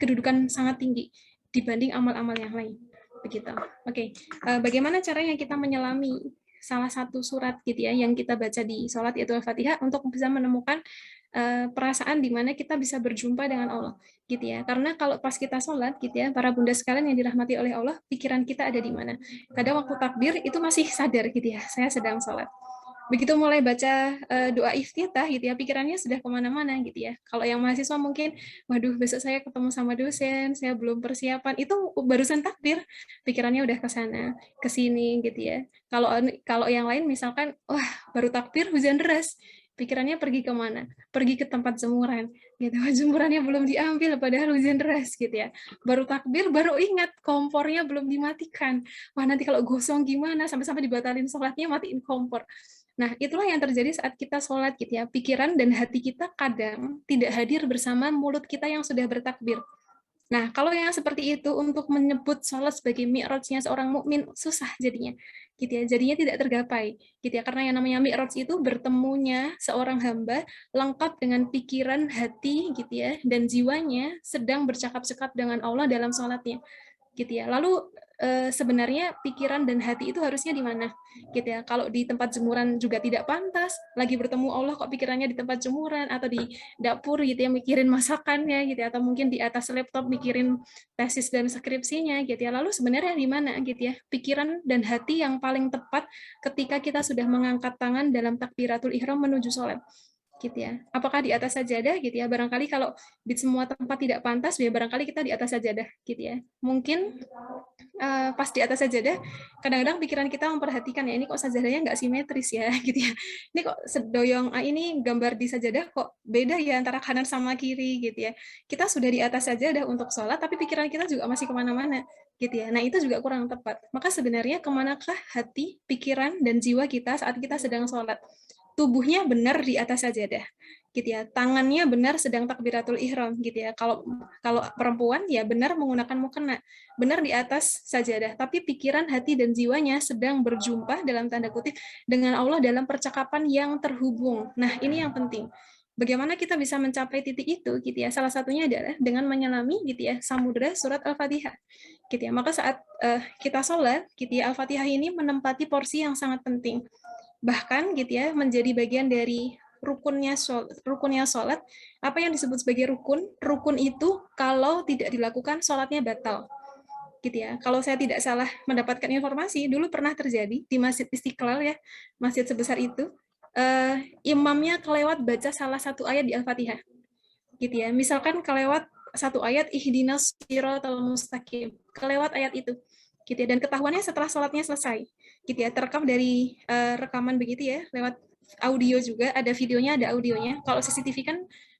kedudukan sangat tinggi dibanding amal-amal yang lain. Begitu. Oke. Bagaimana caranya kita menyelami salah satu surat gitu ya yang kita baca di sholat yaitu Al-Fatihah untuk bisa menemukan perasaan di mana kita bisa berjumpa dengan Allah gitu ya. Karena kalau pas kita sholat gitu ya, para bunda sekalian yang dirahmati oleh Allah, pikiran kita ada di mana. Kadang waktu takbir itu masih sadar gitu ya, saya sedang sholat. Begitu mulai baca doa iftitah gitu ya, pikirannya sudah kemana-mana gitu ya. Kalau yang mahasiswa mungkin, waduh besok saya ketemu sama dosen, saya belum persiapan, itu barusan takbir, pikirannya udah ke sana, ke sini gitu ya. Kalau yang lain misalkan, wah baru takbir hujan deras, pikirannya pergi kemana? Pergi ke tempat jemuran, gitu. Jemurannya belum diambil, padahal hujan deras, gitu ya. Baru takbir, baru ingat kompornya belum dimatikan. Wah nanti kalau gosong gimana? Sampai-sampai dibatalin sholatnya, matiin kompor. Nah itulah yang terjadi saat kita sholat, gitu ya. Pikiran dan hati kita kadang tidak hadir bersama mulut kita yang sudah bertakbir. Nah, kalau yang seperti itu untuk menyebut sholat sebagai mi'rajnya seorang mukmin susah jadinya, gitu ya. Jadinya tidak tergapai, gitu ya. Karena yang namanya mi'raj itu bertemunya seorang hamba lengkap dengan pikiran, hati, gitu ya, dan jiwanya sedang bercakap-cakap dengan Allah dalam sholatnya, gitu ya. Lalu sebenarnya pikiran dan hati itu harusnya di mana, gitu ya. Kalau di tempat jemuran juga tidak pantas, lagi bertemu Allah kok pikirannya di tempat jemuran atau di dapur gitu ya, mikirin masakannya gitu ya, atau mungkin di atas laptop mikirin tesis dan skripsinya gitu ya. Lalu sebenarnya di mana gitu ya, pikiran dan hati yang paling tepat ketika kita sudah mengangkat tangan dalam takbiratul ihram menuju sholat. gitu ya. Apakah di atas sajadah gitu ya? Barangkali kalau di semua tempat tidak pantas, ya barangkali kita di atas sajadah gitu ya. Mungkin pas di atas sajadah, kadang-kadang pikiran kita memperhatikan ya, ini kok sajadahnya nggak simetris ya, gitu ya. Ini kok sedoyong, ini gambar di sajadah kok beda ya antara kanan sama kiri gitu ya. Kita sudah di atas sajadah untuk sholat, tapi pikiran kita juga masih kemana-mana gitu ya. Nah itu juga kurang tepat. Maka sebenarnya kemanakah hati, pikiran, dan jiwa kita saat kita sedang sholat? Tubuhnya benar di atas sajadah gitu ya, tangannya benar sedang takbiratul ihram gitu ya. Kalau perempuan ya benar menggunakan mukena, benar di atas sajadah, tapi pikiran, hati, dan jiwanya sedang berjumpa dalam tanda kutip dengan Allah dalam percakapan yang terhubung. Nah ini yang penting. Bagaimana kita bisa mencapai titik itu gitu ya? Salah satunya adalah dengan menyelami gitu ya samudra surat Al-Fatihah gitu ya. Maka saat kita sholat gitu ya, Al-Fatihah ini menempati porsi yang sangat penting. Bahkan gitu ya menjadi bagian dari rukunnya sholat. Apa yang disebut sebagai rukun? Rukun itu kalau tidak dilakukan sholatnya batal. Gitu ya. Kalau saya tidak salah mendapatkan informasi, dulu pernah terjadi di Masjid Istiqlal ya, masjid sebesar itu, imamnya kelewat baca salah satu ayat di Al-Fatihah. Gitu ya. Misalkan kelewat satu ayat ihdinas siratal mustaqim, kelewat ayat itu. Gitu ya. Dan ketahuannya setelah sholatnya selesai. Gitu ya. Terekam dari rekaman begitu ya, lewat audio juga, ada videonya, ada audionya. Kalau CCTV kan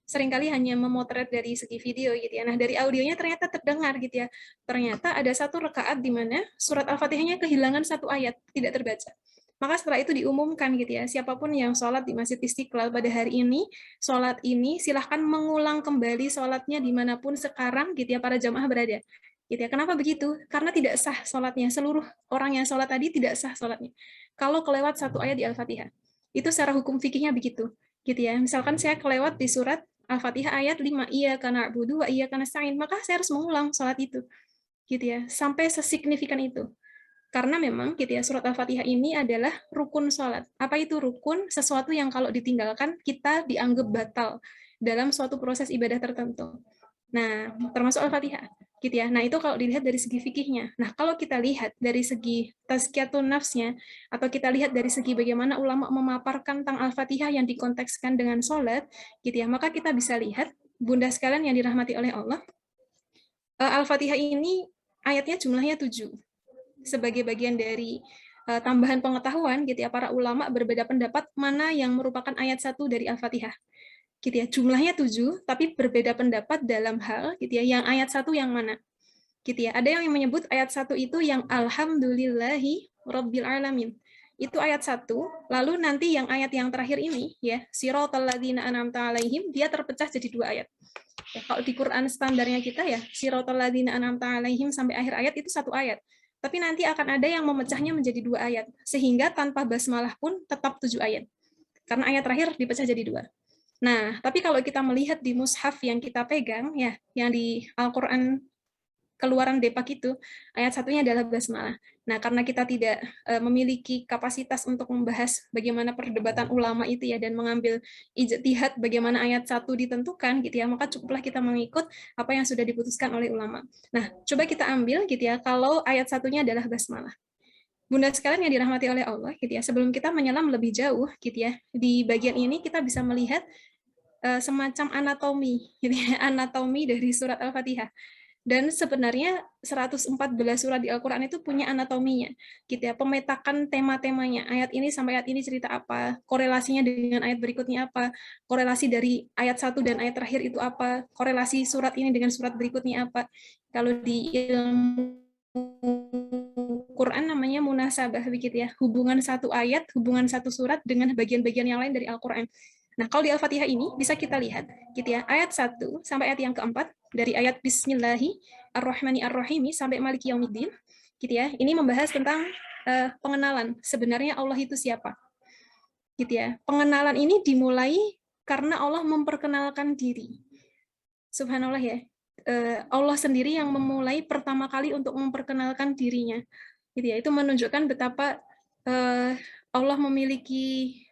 seringkali hanya memotret dari segi video gitu ya. Nah, dari audionya ternyata terdengar gitu ya. Ternyata ada satu rakaat di mana surat Al-Fatihahnya kehilangan satu ayat, tidak terbaca. Maka setelah itu diumumkan gitu ya, siapapun yang sholat di Masjid Istiqlal pada hari ini, sholat ini silahkan mengulang kembali sholatnya dimanapun sekarang gitu ya para jamaah berada. Gitu ya. Kenapa begitu? Karena tidak sah sholatnya. Seluruh orang yang sholat tadi tidak sah sholatnya. Kalau kelewat satu ayat di Al-Fatihah. Itu secara hukum fikihnya begitu. Gitu ya. Misalkan saya kelewat di surat Al-Fatihah ayat 5, iyyaka na'budu wa iyyaka nasta'in, maka saya harus mengulang sholat itu. Gitu ya. Sampai sesignifikan itu. Karena memang gitu ya, surat Al-Fatihah ini adalah rukun sholat. Apa itu rukun? Sesuatu yang kalau ditinggalkan kita dianggap batal dalam suatu proses ibadah tertentu. Nah, termasuk Al-Fatihah. Gitu ya. Nah, itu kalau dilihat dari segi fikihnya. Nah, kalau kita lihat dari segi tazkiyatun nafsnya, atau kita lihat dari segi bagaimana ulama memaparkan tentang Al-Fatihah yang dikontekskan dengan sholat, gitu ya, maka kita bisa lihat, bunda sekalian yang dirahmati oleh Allah, Al-Fatihah ini ayatnya jumlahnya 7. Sebagai bagian dari tambahan pengetahuan, gitu ya, para ulama berbeda pendapat mana yang merupakan ayat 1 dari Al-Fatihah. Gitu ya, jumlahnya 7, tapi berbeda pendapat dalam hal gitu ya, yang ayat 1 yang mana. Gitu ya. Ada yang menyebut ayat 1 itu yang alhamdulillahi rabbil alamin. Itu ayat 1, lalu nanti yang ayat yang terakhir ini ya, siratal ladzina an'amta alaihim, dia terpecah jadi 2 ayat. Ya, kalau di Quran standarnya kita ya, siratal ladzina an'amta alaihim sampai akhir ayat itu 1 ayat. Tapi nanti akan ada yang memecahnya menjadi 2 ayat, sehingga tanpa basmalah pun tetap 7 ayat. Karena ayat terakhir dipecah jadi 2. Nah, tapi kalau kita melihat di mushaf yang kita pegang, ya, yang di Al-Quran keluaran Depak itu, ayat satunya adalah basmalah. Nah, karena kita tidak memiliki kapasitas untuk membahas bagaimana perdebatan ulama itu ya, dan mengambil ijtihad bagaimana ayat 1 ditentukan, gitu ya, maka cukuplah kita mengikut apa yang sudah diputuskan oleh ulama. Nah, coba kita ambil, gitu ya, kalau ayat satunya adalah basmalah. Bunda sekalian yang dirahmati oleh Allah, gitu ya, sebelum kita menyelam lebih jauh, gitu ya, di bagian ini kita bisa melihat semacam anatomi, gitu ya, anatomi dari surat Al-Fatihah. Dan sebenarnya 114 surat di Al-Quran itu punya anatominya, gitu ya, pemetakan tema-temanya. Ayat ini sampai ayat ini cerita apa, korelasinya dengan ayat berikutnya apa, korelasi dari ayat 1 dan ayat terakhir itu apa, korelasi surat ini dengan surat berikutnya apa. Kalau di ilmu Quran namanya munasabah, begitu ya, hubungan satu ayat, hubungan satu surat dengan bagian-bagian yang lain dari Al-Quran. Nah, kalau di Al-Fatihah ini bisa kita lihat, gitu ya, ayat 1 sampai ayat yang keempat, dari ayat Bismillahirrahmanirrahim sampai Maliki Yaumiddin, gitu ya, ini membahas tentang pengenalan sebenarnya Allah itu siapa. Gitu ya. Pengenalan ini dimulai karena Allah memperkenalkan diri. Subhanallah ya. Allah sendiri yang memulai pertama kali untuk memperkenalkan dirinya. Gitu ya. Itu menunjukkan betapa Allah memiliki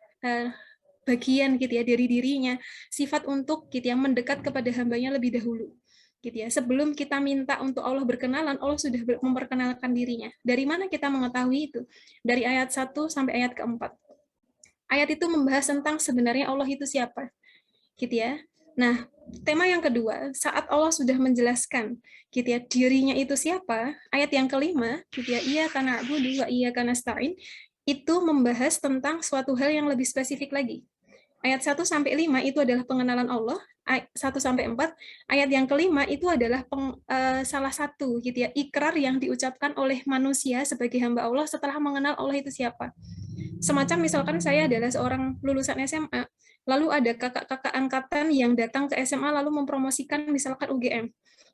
bagian gitu ya dari dirinya, sifat untuk gitu ya mendekat kepada hambanya lebih dahulu. Gitu ya. Sebelum kita minta untuk Allah berkenalan, Allah sudah memperkenalkan dirinya. Dari mana kita mengetahui itu? Dari ayat 1 sampai ayat keempat. Ayat itu membahas tentang sebenarnya Allah itu siapa, gitu ya. Nah, tema yang kedua, saat Allah sudah menjelaskan, gitu ya, dirinya itu siapa, ayat yang kelima, gitu ya, iyyaka na'budu wa iyyaka nasta'in, itu membahas tentang suatu hal yang lebih spesifik lagi. Ayat 1 sampai 5 itu adalah pengenalan Allah, 1 sampai 4, ayat yang kelima itu adalah salah satu gitu ya, ikrar yang diucapkan oleh manusia sebagai hamba Allah setelah mengenal Allah itu siapa. Semacam misalkan saya adalah seorang lulusan SMA, lalu ada kakak-kakak angkatan yang datang ke SMA lalu mempromosikan misalkan UGM.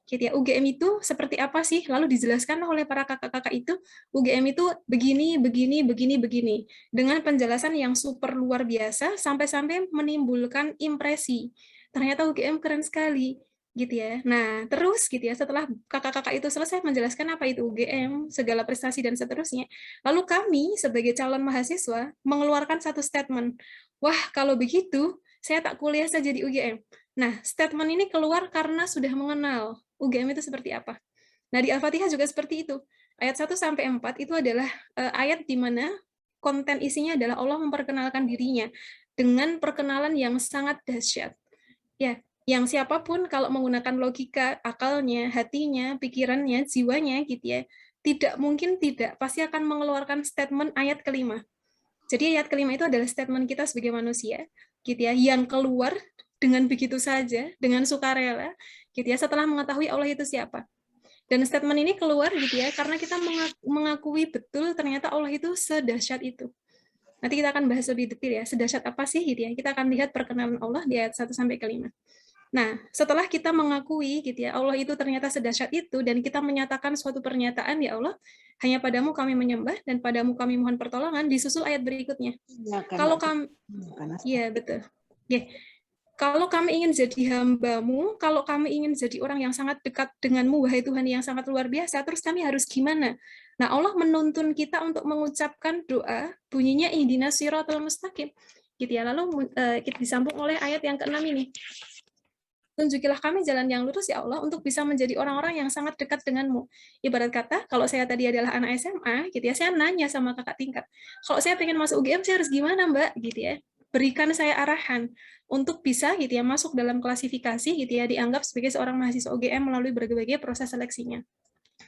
Gitu ya, UGM itu seperti apa sih? Lalu dijelaskan oleh para kakak-kakak itu, UGM itu begini, begini, begini, begini. Dengan penjelasan yang super luar biasa, sampai-sampai menimbulkan impresi. Ternyata UGM keren sekali. Gitu ya. Nah, terus gitu ya, setelah kakak-kakak itu selesai menjelaskan apa itu UGM, segala prestasi dan seterusnya, lalu kami sebagai calon mahasiswa mengeluarkan satu statement. Wah, kalau begitu, saya tak kuliah saja di UGM. Nah, statement ini keluar karena sudah mengenal UGM itu seperti apa. Nah, di Al-Fatihah juga seperti itu. Ayat 1 sampai 4 itu adalah ayat di mana konten isinya adalah Allah memperkenalkan dirinya dengan perkenalan yang sangat dahsyat. Ya, yang siapapun kalau menggunakan logika, akalnya, hatinya, pikirannya, jiwanya gitu ya, tidak mungkin tidak pasti akan mengeluarkan statement ayat kelima. Jadi ayat kelima itu adalah statement kita sebagai manusia, gitu ya, yang keluar dengan begitu saja, dengan sukarela, gitu ya, setelah mengetahui Allah itu siapa. Dan statement ini keluar gitu ya, karena kita mengakui betul ternyata Allah itu sedahsyat itu. Nanti kita akan bahas lebih detail ya, sedahsyat apa sih gitu ya. Kita akan lihat perkenalan Allah di ayat 1 sampai 5. Nah, setelah kita mengakui gitu ya, Allah itu ternyata sedahsyat itu dan kita menyatakan suatu pernyataan, ya Allah, hanya padamu kami menyembah dan padamu kami mohon pertolongan, disusul ayat berikutnya. Kalau kami ya betul. Ya. Kalau kami ingin jadi hamba-Mu, kalau kami ingin jadi orang yang sangat dekat dengan-Mu, wahai Tuhan yang sangat luar biasa, terus kami harus gimana? Nah, Allah menuntun kita untuk mengucapkan doa, bunyinya ihdinas siratal mustaqim. Gitu ya. Lalu kita disambung oleh ayat yang ke-6 ini. Tunjukilah kami jalan yang lurus, ya Allah, untuk bisa menjadi orang-orang yang sangat dekat dengan-Mu. Ibarat kata, kalau saya tadi adalah anak SMA, gitu ya, saya nanya sama kakak tingkat, kalau saya pengen masuk UGM, saya harus gimana, Mbak? Gitu ya. Berikan saya arahan untuk bisa gitu ya masuk dalam klasifikasi gitu ya dianggap sebagai seorang mahasiswa UGM melalui berbagai proses seleksinya.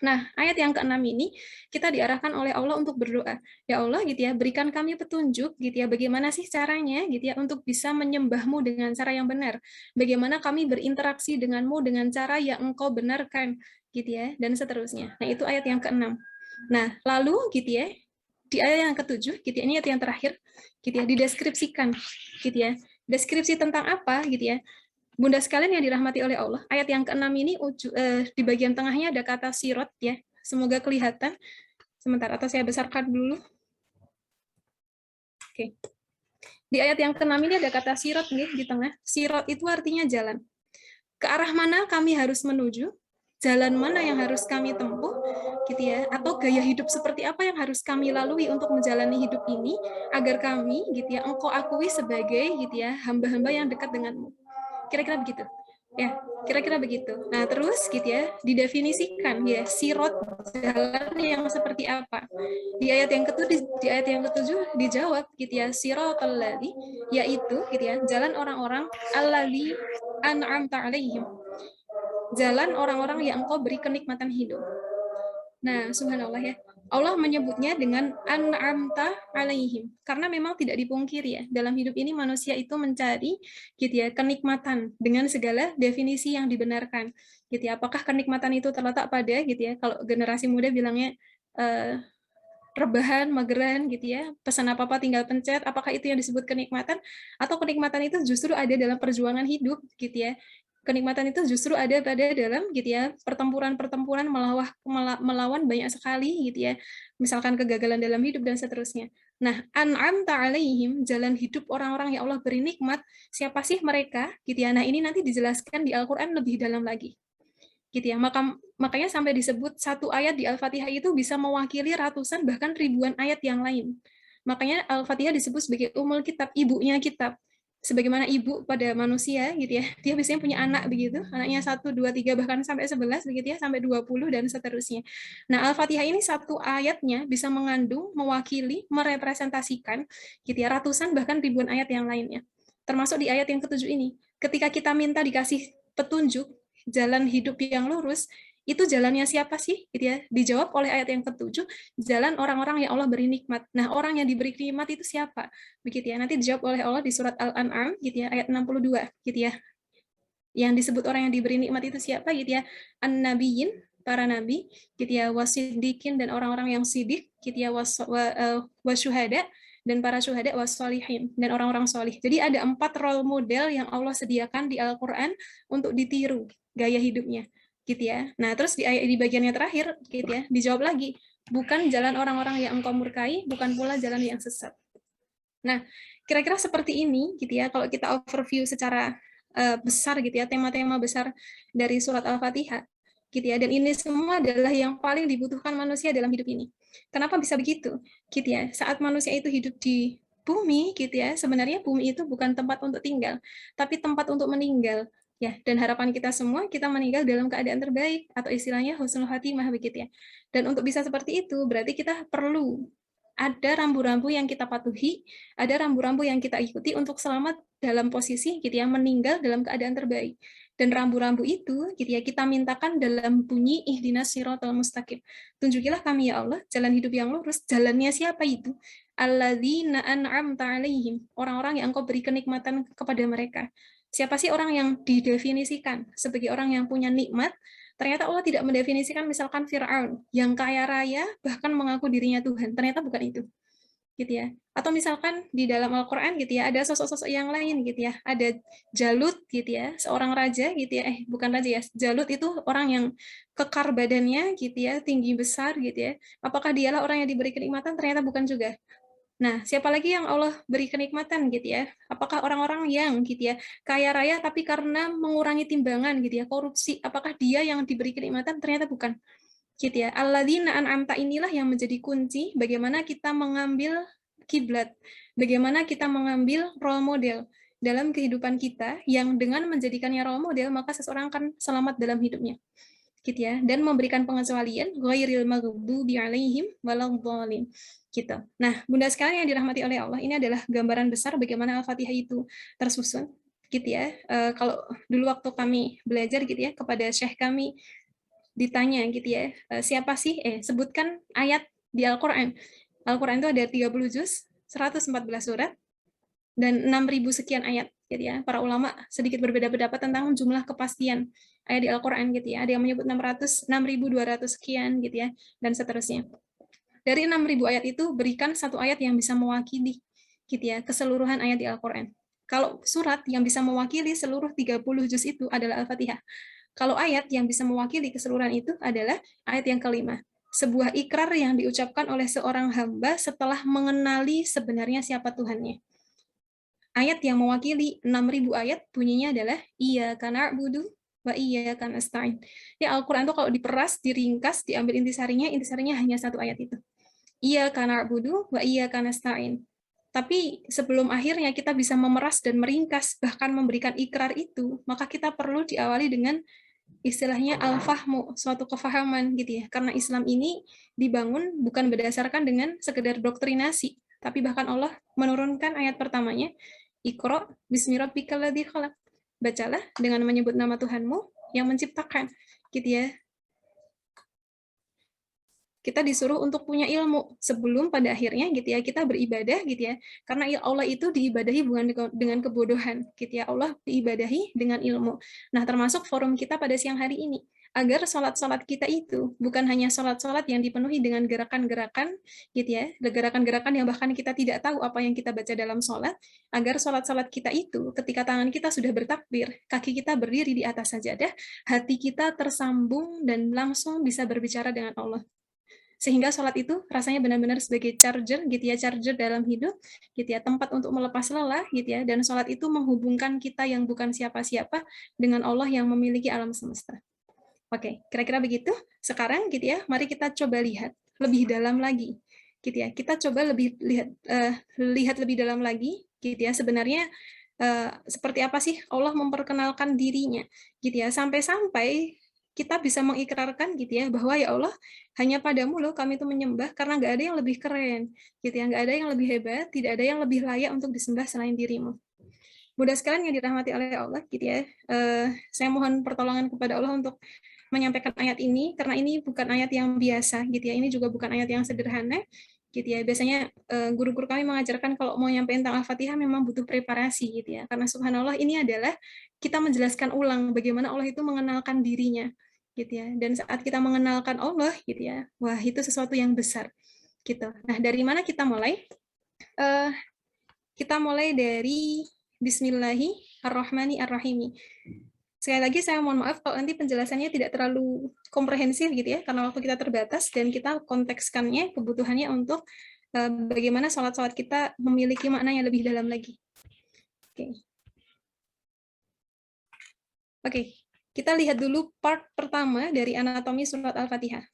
Nah, ayat yang ke-6 ini kita diarahkan oleh Allah untuk berdoa. Ya Allah gitu ya, berikan kami petunjuk gitu ya bagaimana sih caranya gitu ya untuk bisa menyembah-Mu dengan cara yang benar. Bagaimana kami berinteraksi dengan-Mu dengan cara yang Engkau benarkan gitu ya dan seterusnya. Nah, itu ayat yang ke-6. Nah, lalu gitu ya di ayat yang ke-7 gitu ya, ini ayat yang terakhir gitu ya, dideskripsikan gitu ya. Deskripsi tentang apa gitu ya. Bunda sekalian yang dirahmati oleh Allah, ayat yang ke-6 ini di bagian tengahnya ada kata sirot ya. Semoga kelihatan. Sebentar, atau saya besarkan dulu. Oke. Di ayat yang ke-6 ini ada kata sirot nih di tengah. Sirot itu artinya jalan. Ke arah mana kami harus menuju? Jalan mana yang harus kami tempuh, gitu ya, atau gaya hidup seperti apa yang harus kami lalui untuk menjalani hidup ini, agar kami, gitu ya, Engkau akui sebagai, gitu ya, hamba-hamba yang dekat denganmu. Kira-kira begitu. Ya, kira-kira begitu. Nah, terus, gitu ya, didefinisikan, ya, sirot jalan yang seperti apa. Di ayat yang ke-7 dijawab, gitu ya, siratal ladzi, yaitu, gitu ya, jalan orang-orang alladzi an'amta 'alaihim. Jalan orang-orang yang Engkau beri kenikmatan hidup. Nah, subhanallah ya. Allah menyebutnya dengan an'amta 'alaihim karena memang tidak dipungkiri ya, dalam hidup ini manusia itu mencari gitu ya kenikmatan dengan segala definisi yang dibenarkan. Gitu ya. Apakah kenikmatan itu terletak pada gitu ya, kalau generasi muda bilangnya rebahan, mageran gitu ya, pesan apa-apa tinggal pencet, apakah itu yang disebut kenikmatan atau kenikmatan itu justru ada dalam perjuangan hidup gitu ya. Kenikmatan itu justru ada pada dalam gitu ya pertempuran-pertempuran melawan banyak sekali gitu ya, misalkan kegagalan dalam hidup dan seterusnya. Nah, an'amta 'alaihim, jalan hidup orang-orang yang Allah beri nikmat, siapa sih mereka gitu ya. Nah, ini nanti dijelaskan di Al-Qur'an lebih dalam lagi. Gitu ya. Makanya sampai disebut satu ayat di Al-Fatihah itu bisa mewakili ratusan bahkan ribuan ayat yang lain. Makanya Al-Fatihah disebut sebagai Ummul Kitab, ibunya kitab. sebagaimana ibu pada manusia gitu ya, dia biasanya punya anak begitu, anaknya 1, 2, 3 bahkan sampai 11 begitu ya, sampai 20 dan seterusnya. Nah, Al-Fatihah ini satu ayatnya bisa mengandung, mewakili, merepresentasikan gitu ya, ratusan bahkan ribuan ayat yang lainnya. Termasuk di ayat yang ke-7 ini. Ketika kita minta dikasih petunjuk jalan hidup yang lurus, itu jalannya siapa sih? Gitu ya. Dijawab oleh ayat yang ke-7, jalan orang-orang yang Allah beri nikmat. Nah, orang yang diberi nikmat itu siapa? Begitu ya. Nanti dijawab oleh Allah di surat Al-An'am gitu ya, ayat 62 gitu ya. Yang disebut orang yang diberi nikmat itu siapa gitu ya? An-nabiyyin, para nabi gitu ya, wasiddiqin dan orang-orang yang sidik gitu ya, wasyuhada dan para syuhada wassolihin dan orang-orang solih. Jadi ada 4 role model yang Allah sediakan di Al-Qur'an untuk ditiru gaya hidupnya gitu ya. Nah, terus di bagiannya terakhir gitu ya, dijawab lagi, bukan jalan orang-orang yang engkau murkai, bukan pula jalan yang sesat. Nah, kira-kira seperti ini gitu ya, kalau kita overview secara besar gitu ya, tema-tema besar dari surat Al-Fatihah gitu ya, dan ini semua adalah yang paling dibutuhkan manusia dalam hidup ini. Kenapa bisa begitu? Gitu ya, saat manusia itu hidup di bumi gitu ya, sebenarnya bumi itu bukan tempat untuk tinggal, tapi tempat untuk meninggal. Ya, dan harapan kita semua kita meninggal dalam keadaan terbaik atau istilahnya husnul khatimah begitu ya. Dan untuk bisa seperti itu berarti kita perlu ada rambu-rambu yang kita patuhi, ada rambu-rambu yang kita ikuti untuk selamat dalam posisi gitu ya, meninggal dalam keadaan terbaik. Dan rambu-rambu itu gitu ya, kita mintakan dalam bunyi ihdinas siratal mustaqim. Tunjukilah kami ya Allah jalan hidup yang lurus. Jalannya siapa itu? Alladzina an'amta alaihim, orang-orang yang engkau beri kenikmatan kepada mereka. Siapa sih orang yang didefinisikan sebagai orang yang punya nikmat? Ternyata Allah tidak mendefinisikan misalkan Fir'aun yang kaya raya bahkan mengaku dirinya Tuhan. Ternyata bukan itu. Gitu ya. Atau misalkan di dalam Al-Qur'an gitu ya, ada sosok-sosok yang lain gitu ya. Ada Jalut gitu ya, seorang raja gitu ya. Bukan raja ya. Jalut itu orang yang kekar badannya gitu ya, tinggi besar gitu ya. Apakah dialah orang yang diberi kenikmatan? Ternyata bukan juga. Nah, siapa lagi yang Allah beri kenikmatan gitu ya? Apakah orang-orang yang gitu ya, kaya raya tapi karena mengurangi timbangan gitu ya, korupsi, apakah dia yang diberi kenikmatan? Ternyata bukan. Gitu ya. Alladzina an'amta inilah yang menjadi kunci bagaimana kita mengambil kiblat, bagaimana kita mengambil role model dalam kehidupan kita yang dengan menjadikannya role model maka seseorang akan selamat dalam hidupnya. Gitu ya, dan memberikan pengecualian ghairil maghdubi alaihim waladhdallin gitu. Nah, Bunda sekalian yang dirahmati oleh Allah, ini adalah gambaran besar bagaimana Al-Fatihah itu tersusun gitu ya. Kalau dulu waktu kami belajar gitu ya, kepada syekh kami ditanya gitu ya, siapa sih sebutkan ayat di Al-Qur'an. Al-Qur'an itu ada 30 juz, 114 surat dan 6.000 sekian ayat gitu ya. Para ulama sedikit berbeda pendapat tentang jumlah kepastian ayat di Al-Qur'an gitu ya. Ada yang menyebut 6.200 sekian gitu ya, dan seterusnya. Dari 6.000 ayat itu berikan satu ayat yang bisa mewakili gitu ya, keseluruhan ayat di Al-Qur'an. Kalau surat yang bisa mewakili seluruh 30 juz itu adalah Al-Fatihah. Kalau ayat yang bisa mewakili keseluruhan itu adalah ayat yang kelima. Sebuah ikrar yang diucapkan oleh seorang hamba setelah mengenali sebenarnya siapa Tuhannya. Ayat yang mewakili 6.000 ayat bunyinya adalah iyyaka na'budu wa iyyaka nasta'in. Ya, Al-Qur'an itu kalau diperas, diringkas, diambil intisarinya hanya satu ayat itu. Iyyaka na'budu wa iyyaka nasta'in. Tapi sebelum akhirnya kita bisa memeras dan meringkas, bahkan memberikan ikrar itu, maka kita perlu diawali dengan istilahnya al-fahmu, suatu kefahaman gitu ya. Karena Islam ini dibangun bukan berdasarkan dengan sekedar doktrinasi, tapi bahkan Allah menurunkan ayat pertamanya, Iqra bismi rabbikal ladzi khalaq. Bacalah dengan menyebut nama Tuhanmu yang menciptakan, gitu ya. Kita disuruh untuk punya ilmu sebelum pada akhirnya gitu ya kita beribadah gitu ya, karena Allah itu diibadahi bukan dengan kebodohan gitu ya, Allah diibadahi dengan ilmu. Nah, termasuk forum kita pada siang hari ini agar sholat-sholat kita itu bukan hanya sholat-sholat yang dipenuhi dengan gerakan-gerakan gitu ya, gerakan-gerakan yang bahkan kita tidak tahu apa yang kita baca dalam sholat, agar sholat-sholat kita itu ketika tangan kita sudah bertakbir, kaki kita berdiri di atas sajadah, hati kita tersambung dan langsung bisa berbicara dengan Allah. Sehingga sholat itu rasanya benar-benar sebagai charger gitu ya, charger dalam hidup gitu ya, tempat untuk melepas lelah gitu ya, dan sholat itu menghubungkan kita yang bukan siapa-siapa dengan Allah yang memiliki alam semesta. Oke, kira-kira begitu. Sekarang gitu ya, mari kita coba lihat lebih dalam lagi gitu ya. Kita coba lihat lebih dalam lagi gitu ya, sebenarnya seperti apa sih Allah memperkenalkan dirinya, gitu ya, sampai-sampai kita bisa mengikrarkan gitu ya bahwa ya Allah, hanya padamu loh kami itu menyembah karena nggak ada yang lebih keren, gitu ya, nggak ada yang lebih hebat, tidak ada yang lebih layak untuk disembah selain dirimu. Mudah sekalian yang dirahmati oleh Allah, gitu ya. Saya mohon pertolongan kepada Allah untuk menyampaikan ayat ini karena ini bukan ayat yang biasa, gitu ya. Ini juga bukan ayat yang sederhana, gitu ya. Biasanya guru-guru kami mengajarkan kalau mau nyampein tentang Al-Fatihah memang butuh preparasi, gitu ya. Karena subhanallah ini adalah kita menjelaskan ulang bagaimana Allah itu mengenalkan dirinya, gitu ya. Dan saat kita mengenalkan Allah, gitu ya, wah itu sesuatu yang besar, gitu. Nah, dari mana kita mulai? Kita mulai dari Bismillahirrahmanirrahim. Sekali lagi saya mohon maaf kalau nanti penjelasannya tidak terlalu komprehensif gitu ya, karena waktu kita terbatas dan kita kontekskannya, kebutuhannya untuk bagaimana sholat-sholat kita memiliki makna yang lebih dalam lagi. Oke, kita lihat dulu part pertama dari anatomi surat Al-Fatihah.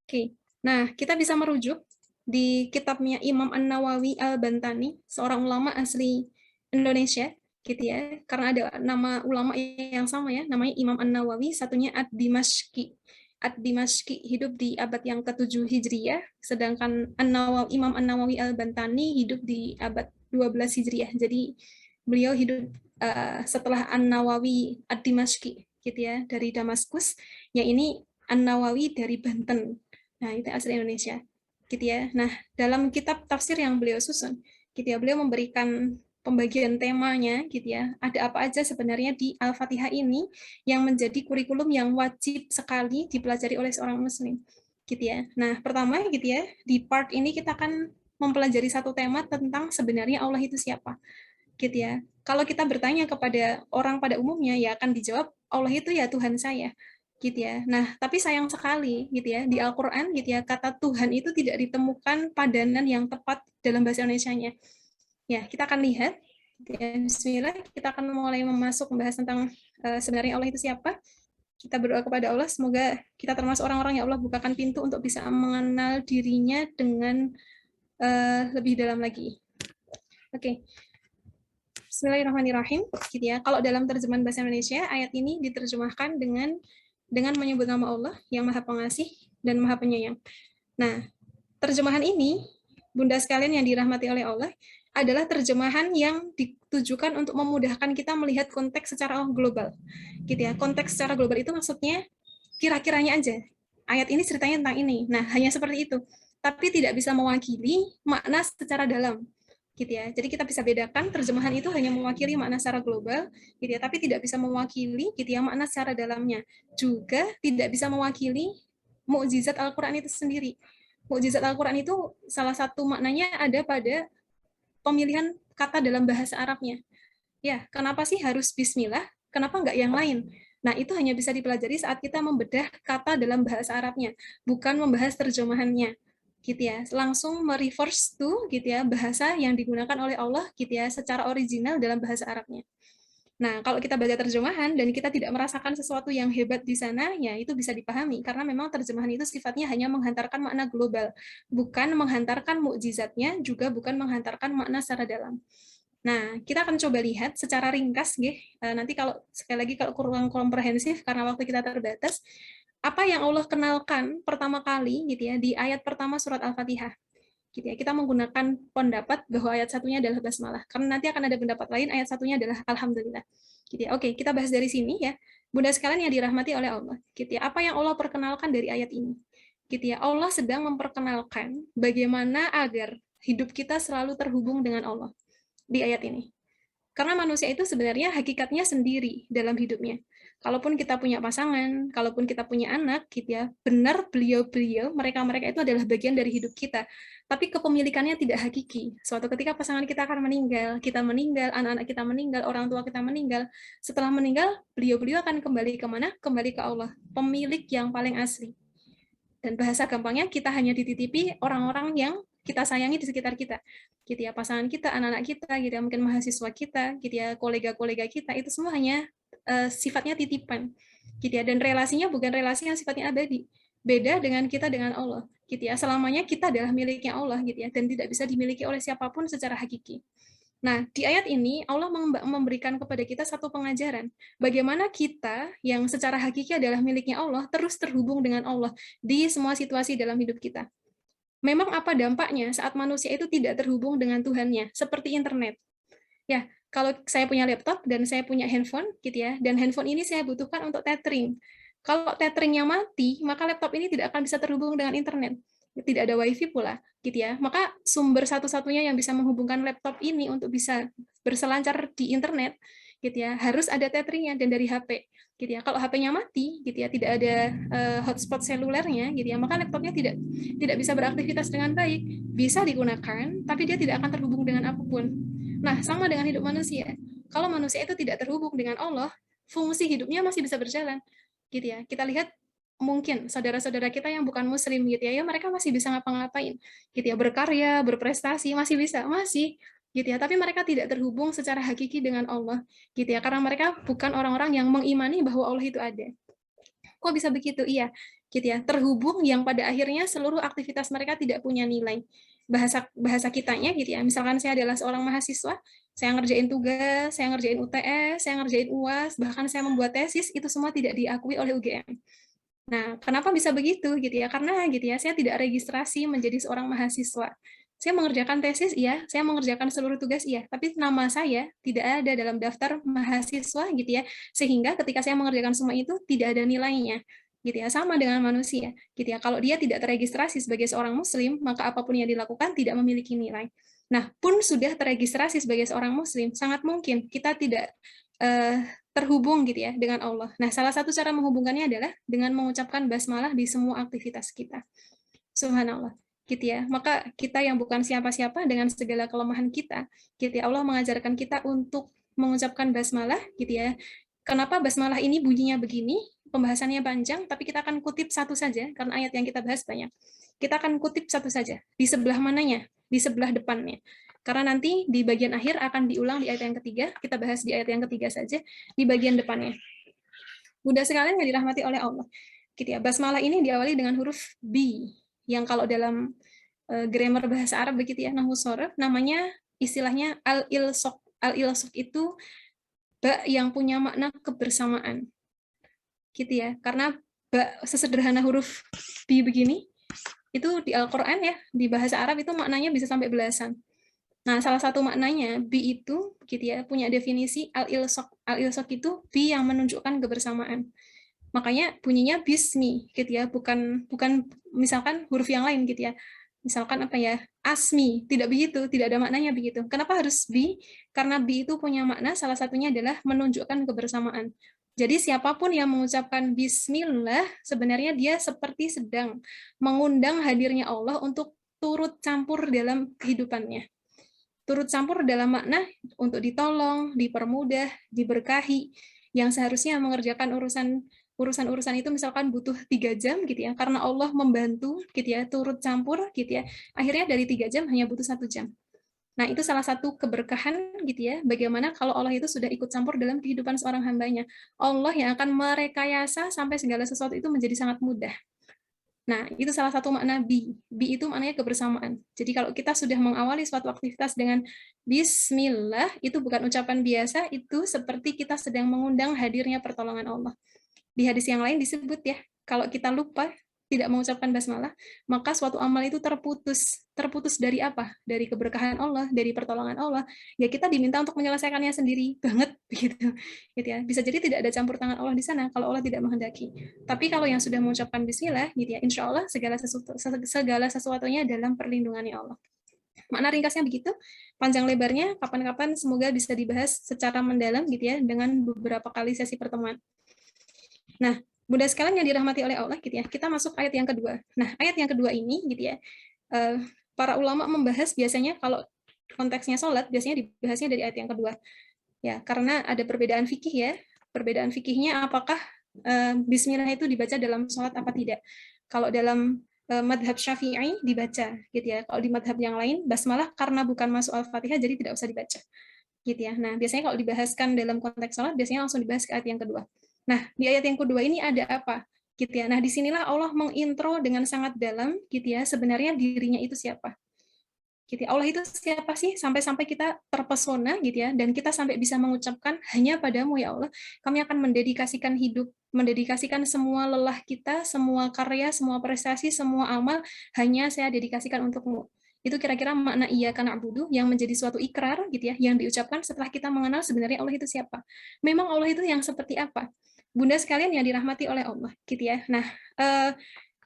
Oke, nah kita bisa merujuk di kitabnya Imam An-Nawawi Al-Bantani, seorang ulama asli Indonesia, gitu ya, karena ada nama ulama yang sama ya, namanya Imam An-Nawawi, satunya Ad-Dimashqi. Ad-Dimashqi hidup di abad yang ke-7 Hijriyah, sedangkan Imam An-Nawawi Al-Bantani hidup di abad 12 Hijriyah. Jadi beliau hidup setelah An-Nawawi Ad-Dimashqi, gitu ya, dari Damaskus, yang ini An-Nawawi dari Banten. Nah, itu asli Indonesia. Gitu ya. Nah, dalam kitab tafsir yang beliau susun, gitu ya, beliau memberikan pembagian temanya, gitu ya. Ada apa aja sebenarnya di Al-Fatihah ini yang menjadi kurikulum yang wajib sekali dipelajari oleh seorang muslim, gitu ya. Nah, pertama gitu ya, di part ini kita akan mempelajari satu tema tentang sebenarnya Allah itu siapa, gitu ya. Kalau kita bertanya kepada orang pada umumnya, ya akan dijawab Allah itu ya Tuhan saya, gitu ya. Nah, tapi sayang sekali gitu ya, di Al-Qur'an gitu ya, kata Tuhan itu tidak ditemukan padanan yang tepat dalam bahasa Indonesianya. Ya, kita akan lihat gitu ya. Bismillah, kita akan mulai membahas tentang sebenarnya Allah itu siapa. Kita berdoa kepada Allah, semoga kita termasuk orang-orang yang Allah bukakan pintu untuk bisa mengenal dirinya dengan lebih dalam lagi. Oke. Bismillahirrahmanirrahim. Gitu ya. Kalau dalam terjemahan bahasa Indonesia, ayat ini diterjemahkan dengan menyebut nama Allah yang Maha Pengasih dan Maha Penyayang. Nah, terjemahan ini, Bunda sekalian yang dirahmati oleh Allah, adalah terjemahan yang ditujukan untuk memudahkan kita melihat konteks secara global. Gitu ya. Konteks secara global itu maksudnya kira-kiranya aja. Ayat ini ceritanya tentang ini. Nah, hanya seperti itu. Tapi tidak bisa mewakili makna secara dalam. Gitu ya. Jadi kita bisa bedakan terjemahan itu hanya mewakili makna secara global, gitu ya, tapi tidak bisa mewakili gitu ya makna secara dalamnya. Juga tidak bisa mewakili mukjizat Al-Qur'an itu sendiri. Mukjizat Al-Qur'an itu salah satu maknanya ada pada pemilihan kata dalam bahasa Arabnya. Ya, kenapa sih harus bismillah? Kenapa enggak yang lain? Nah, itu hanya bisa dipelajari saat kita membedah kata dalam bahasa Arabnya, bukan membahas terjemahannya. Gitu ya, langsung mereverse to gitu ya bahasa yang digunakan oleh Allah gitu ya secara original dalam bahasa Arabnya. Nah, kalau kita baca terjemahan dan kita tidak merasakan sesuatu yang hebat di sana, ya itu bisa dipahami karena memang terjemahan itu sifatnya hanya menghantarkan makna global, bukan menghantarkan mukjizatnya, juga bukan menghantarkan makna secara dalam. Nah, kita akan coba lihat secara ringkas, nanti kalau sekali lagi kalau kurang komprehensif karena waktu kita terbatas, apa yang Allah kenalkan pertama kali gitu ya di ayat pertama surat Al-Fatihah. Gitu ya. Kita menggunakan pendapat bahwa ayat satunya adalah basmalah. Karena nanti akan ada pendapat lain ayat satunya adalah alhamdulillah. Gitu ya. Oke, kita bahas dari sini ya. Bunda sekalian yang dirahmati oleh Allah. Gitu ya. Apa yang Allah perkenalkan dari ayat ini? Gitu ya. Allah sedang memperkenalkan bagaimana agar hidup kita selalu terhubung dengan Allah di ayat ini. Karena manusia itu sebenarnya hakikatnya sendiri dalam hidupnya. Kalaupun kita punya pasangan, kalaupun kita punya anak, gitu ya, benar beliau-beliau, mereka-mereka itu adalah bagian dari hidup kita. Tapi kepemilikannya tidak hakiki. Suatu ketika pasangan kita akan meninggal, kita meninggal, anak-anak kita meninggal, orang tua kita meninggal. Setelah meninggal, beliau-beliau akan kembali ke mana? Kembali ke Allah, pemilik yang paling asli. Dan bahasa gampangnya, kita hanya dititipi orang-orang yang kita sayangi di sekitar kita, gitu ya, pasangan kita, anak-anak kita, gitu ya, mungkin mahasiswa kita, gitu ya, kolega-kolega kita, itu semua hanya sifatnya titipan, gitu ya, dan relasinya bukan relasi yang sifatnya abadi, beda dengan kita dengan Allah, gitu ya, selamanya kita adalah miliknya Allah, gitu ya, dan tidak bisa dimiliki oleh siapapun secara hakiki. Nah, di ayat ini Allah memberikan kepada kita satu pengajaran. Bagaimana kita yang secara hakiki adalah miliknya Allah terus terhubung dengan Allah di semua situasi dalam hidup kita. Memang apa dampaknya saat manusia itu tidak terhubung dengan Tuhannya, seperti internet. Ya, kalau saya punya laptop dan saya punya handphone, gitu ya, dan handphone ini saya butuhkan untuk tethering. Kalau tetheringnya mati, maka laptop ini tidak akan bisa terhubung dengan internet. Tidak ada wifi pula, gitu ya. Maka sumber satu-satunya yang bisa menghubungkan laptop ini untuk bisa berselancar di internet, gitu ya, harus ada tetheringnya dan dari HP, gitu ya. Kalau HP-nya mati, gitu ya, tidak ada hotspot selulernya, gitu ya, maka laptopnya tidak bisa beraktivitas dengan baik. Bisa digunakan, tapi dia tidak akan terhubung dengan apapun. Nah, sama dengan hidup manusia. Kalau manusia itu tidak terhubung dengan Allah, fungsi hidupnya masih bisa berjalan, gitu ya. Kita lihat mungkin saudara-saudara kita yang bukan muslim gitu ya, mereka masih bisa ngapa-ngapain gitu ya, berkarya, berprestasi, masih bisa, masih gitu ya, tapi mereka tidak terhubung secara hakiki dengan Allah gitu ya, karena mereka bukan orang-orang yang mengimani bahwa Allah itu ada. Kok bisa begitu? Iya, gitu ya, terhubung yang pada akhirnya seluruh aktivitas mereka tidak punya nilai. Bahasa kitanya gitu ya, misalkan saya adalah seorang mahasiswa, saya ngerjain tugas, saya ngerjain UTS, saya ngerjain UAS, bahkan saya membuat tesis, itu semua tidak diakui oleh UGM. Nah, kenapa bisa begitu gitu ya? Karena gitu ya, saya tidak registrasi menjadi seorang mahasiswa. Saya mengerjakan tesis, iya, saya mengerjakan seluruh tugas, iya, tapi nama saya tidak ada dalam daftar mahasiswa gitu ya, sehingga ketika saya mengerjakan semua itu tidak ada nilainya. Gitu ya, sama dengan manusia. Gitu ya, kalau dia tidak terregistrasi sebagai seorang muslim, maka apapun yang dilakukan tidak memiliki nilai. Nah, pun sudah terregistrasi sebagai seorang muslim, sangat mungkin kita tidak terhubung gitu ya dengan Allah. Nah, salah satu cara menghubungkannya adalah dengan mengucapkan basmalah di semua aktivitas kita. Subhanallah. Gitu ya. Maka kita yang bukan siapa-siapa dengan segala kelemahan kita, gitu ya, Allah mengajarkan kita untuk mengucapkan basmalah gitu ya. Kenapa basmalah ini bunyinya begini? Pembahasannya panjang, tapi kita akan kutip satu saja karena ayat yang kita bahas banyak. Kita akan kutip satu saja. Di sebelah mananya? Di sebelah depannya. Karena nanti di bagian akhir akan diulang di ayat yang ketiga, kita bahas di ayat yang ketiga saja, di bagian depannya. Mudah sekalian yang dirahmati oleh Allah. Gitu ya. Basmalah ini diawali dengan huruf B, yang kalau dalam grammar bahasa Arab begitu ya, nahwu sharaf, namanya istilahnya al-ilsaq. Al-ilsaq itu ba yang punya makna kebersamaan. Gitu ya. Karena ba sesederhana huruf B begini, itu di Al-Qur'an ya, di bahasa Arab itu maknanya bisa sampai belasan. Nah, salah satu maknanya bi itu gitu ya, punya definisi al-ilsaq. Al-ilsaq itu bi yang menunjukkan kebersamaan. Makanya bunyinya bismi gitu ya, bukan misalkan huruf yang lain gitu ya. Misalkan apa ya? Asmi, tidak begitu, tidak ada maknanya begitu. Kenapa harus bi? Karena bi itu punya makna salah satunya adalah menunjukkan kebersamaan. Jadi siapapun yang mengucapkan bismillah sebenarnya dia seperti sedang mengundang hadirnya Allah untuk turut campur dalam kehidupannya. Turut campur dalam makna untuk ditolong, dipermudah, diberkahi, yang seharusnya mengerjakan urusan itu misalkan butuh 3 jam gitu ya, karena Allah membantu gitu ya, turut campur gitu ya, akhirnya dari 3 jam hanya butuh 1 jam. Nah, itu salah satu keberkahan gitu ya, bagaimana kalau Allah itu sudah ikut campur dalam kehidupan seorang hambanya. Allah yang akan merekayasa sampai segala sesuatu itu menjadi sangat mudah. Nah, itu salah satu makna bi. Bi itu maknanya kebersamaan. Jadi kalau kita sudah mengawali suatu aktivitas dengan bismillah, itu bukan ucapan biasa, itu seperti kita sedang mengundang hadirnya pertolongan Allah. Di hadis yang lain disebut ya, kalau kita lupa tidak mengucapkan basmalah, maka suatu amal itu terputus. Terputus dari apa? Dari keberkahan Allah, dari pertolongan Allah. Ya kita diminta untuk menyelesaikannya sendiri banget begitu. Gitu ya. Bisa jadi tidak ada campur tangan Allah di sana kalau Allah tidak menghendaki. Tapi kalau yang sudah mengucapkan bismillah, gitu ya, insya Allah segala sesuatunya dalam perlindungannya Allah. Makna ringkasnya begitu, panjang lebarnya kapan-kapan semoga bisa dibahas secara mendalam gitu ya dengan beberapa kali sesi pertemuan. Nah, Bunda sekalian yang dirahmati oleh Allah gitu ya, kita masuk ayat yang kedua. Nah, ayat yang kedua ini gitu ya, para ulama membahas biasanya kalau konteksnya sholat biasanya dibahasnya dari ayat yang kedua. Ya, karena ada perbedaan fikih ya. Perbedaan fikihnya apakah bismillah itu dibaca dalam sholat apa tidak. Kalau dalam madhab Syafi'i dibaca gitu ya. Kalau di madhab yang lain basmalah karena bukan masuk Al-Fatihah jadi tidak usah dibaca. Gitu ya. Nah, biasanya kalau dibahaskan dalam konteks sholat biasanya langsung dibahas ke ayat yang kedua. Nah, di ayat yang kedua ini ada apa? Gitu ya. Nah, disinilah Allah mengintro dengan sangat dalam gitu ya, sebenarnya dirinya itu siapa. Gitu ya. Allah itu siapa sih sampai-sampai kita terpesona gitu ya, dan kita sampai bisa mengucapkan hanya padamu ya Allah kami akan mendedikasikan hidup, mendedikasikan semua lelah kita, semua karya, semua prestasi, semua amal hanya saya dedikasikan untukmu. Itu kira-kira makna iyyaka na'budu yang menjadi suatu ikrar gitu ya, yang diucapkan setelah kita mengenal sebenarnya Allah itu siapa. Memang Allah itu yang seperti apa? Bunda sekalian yang dirahmati oleh Allah gitu ya. Nah,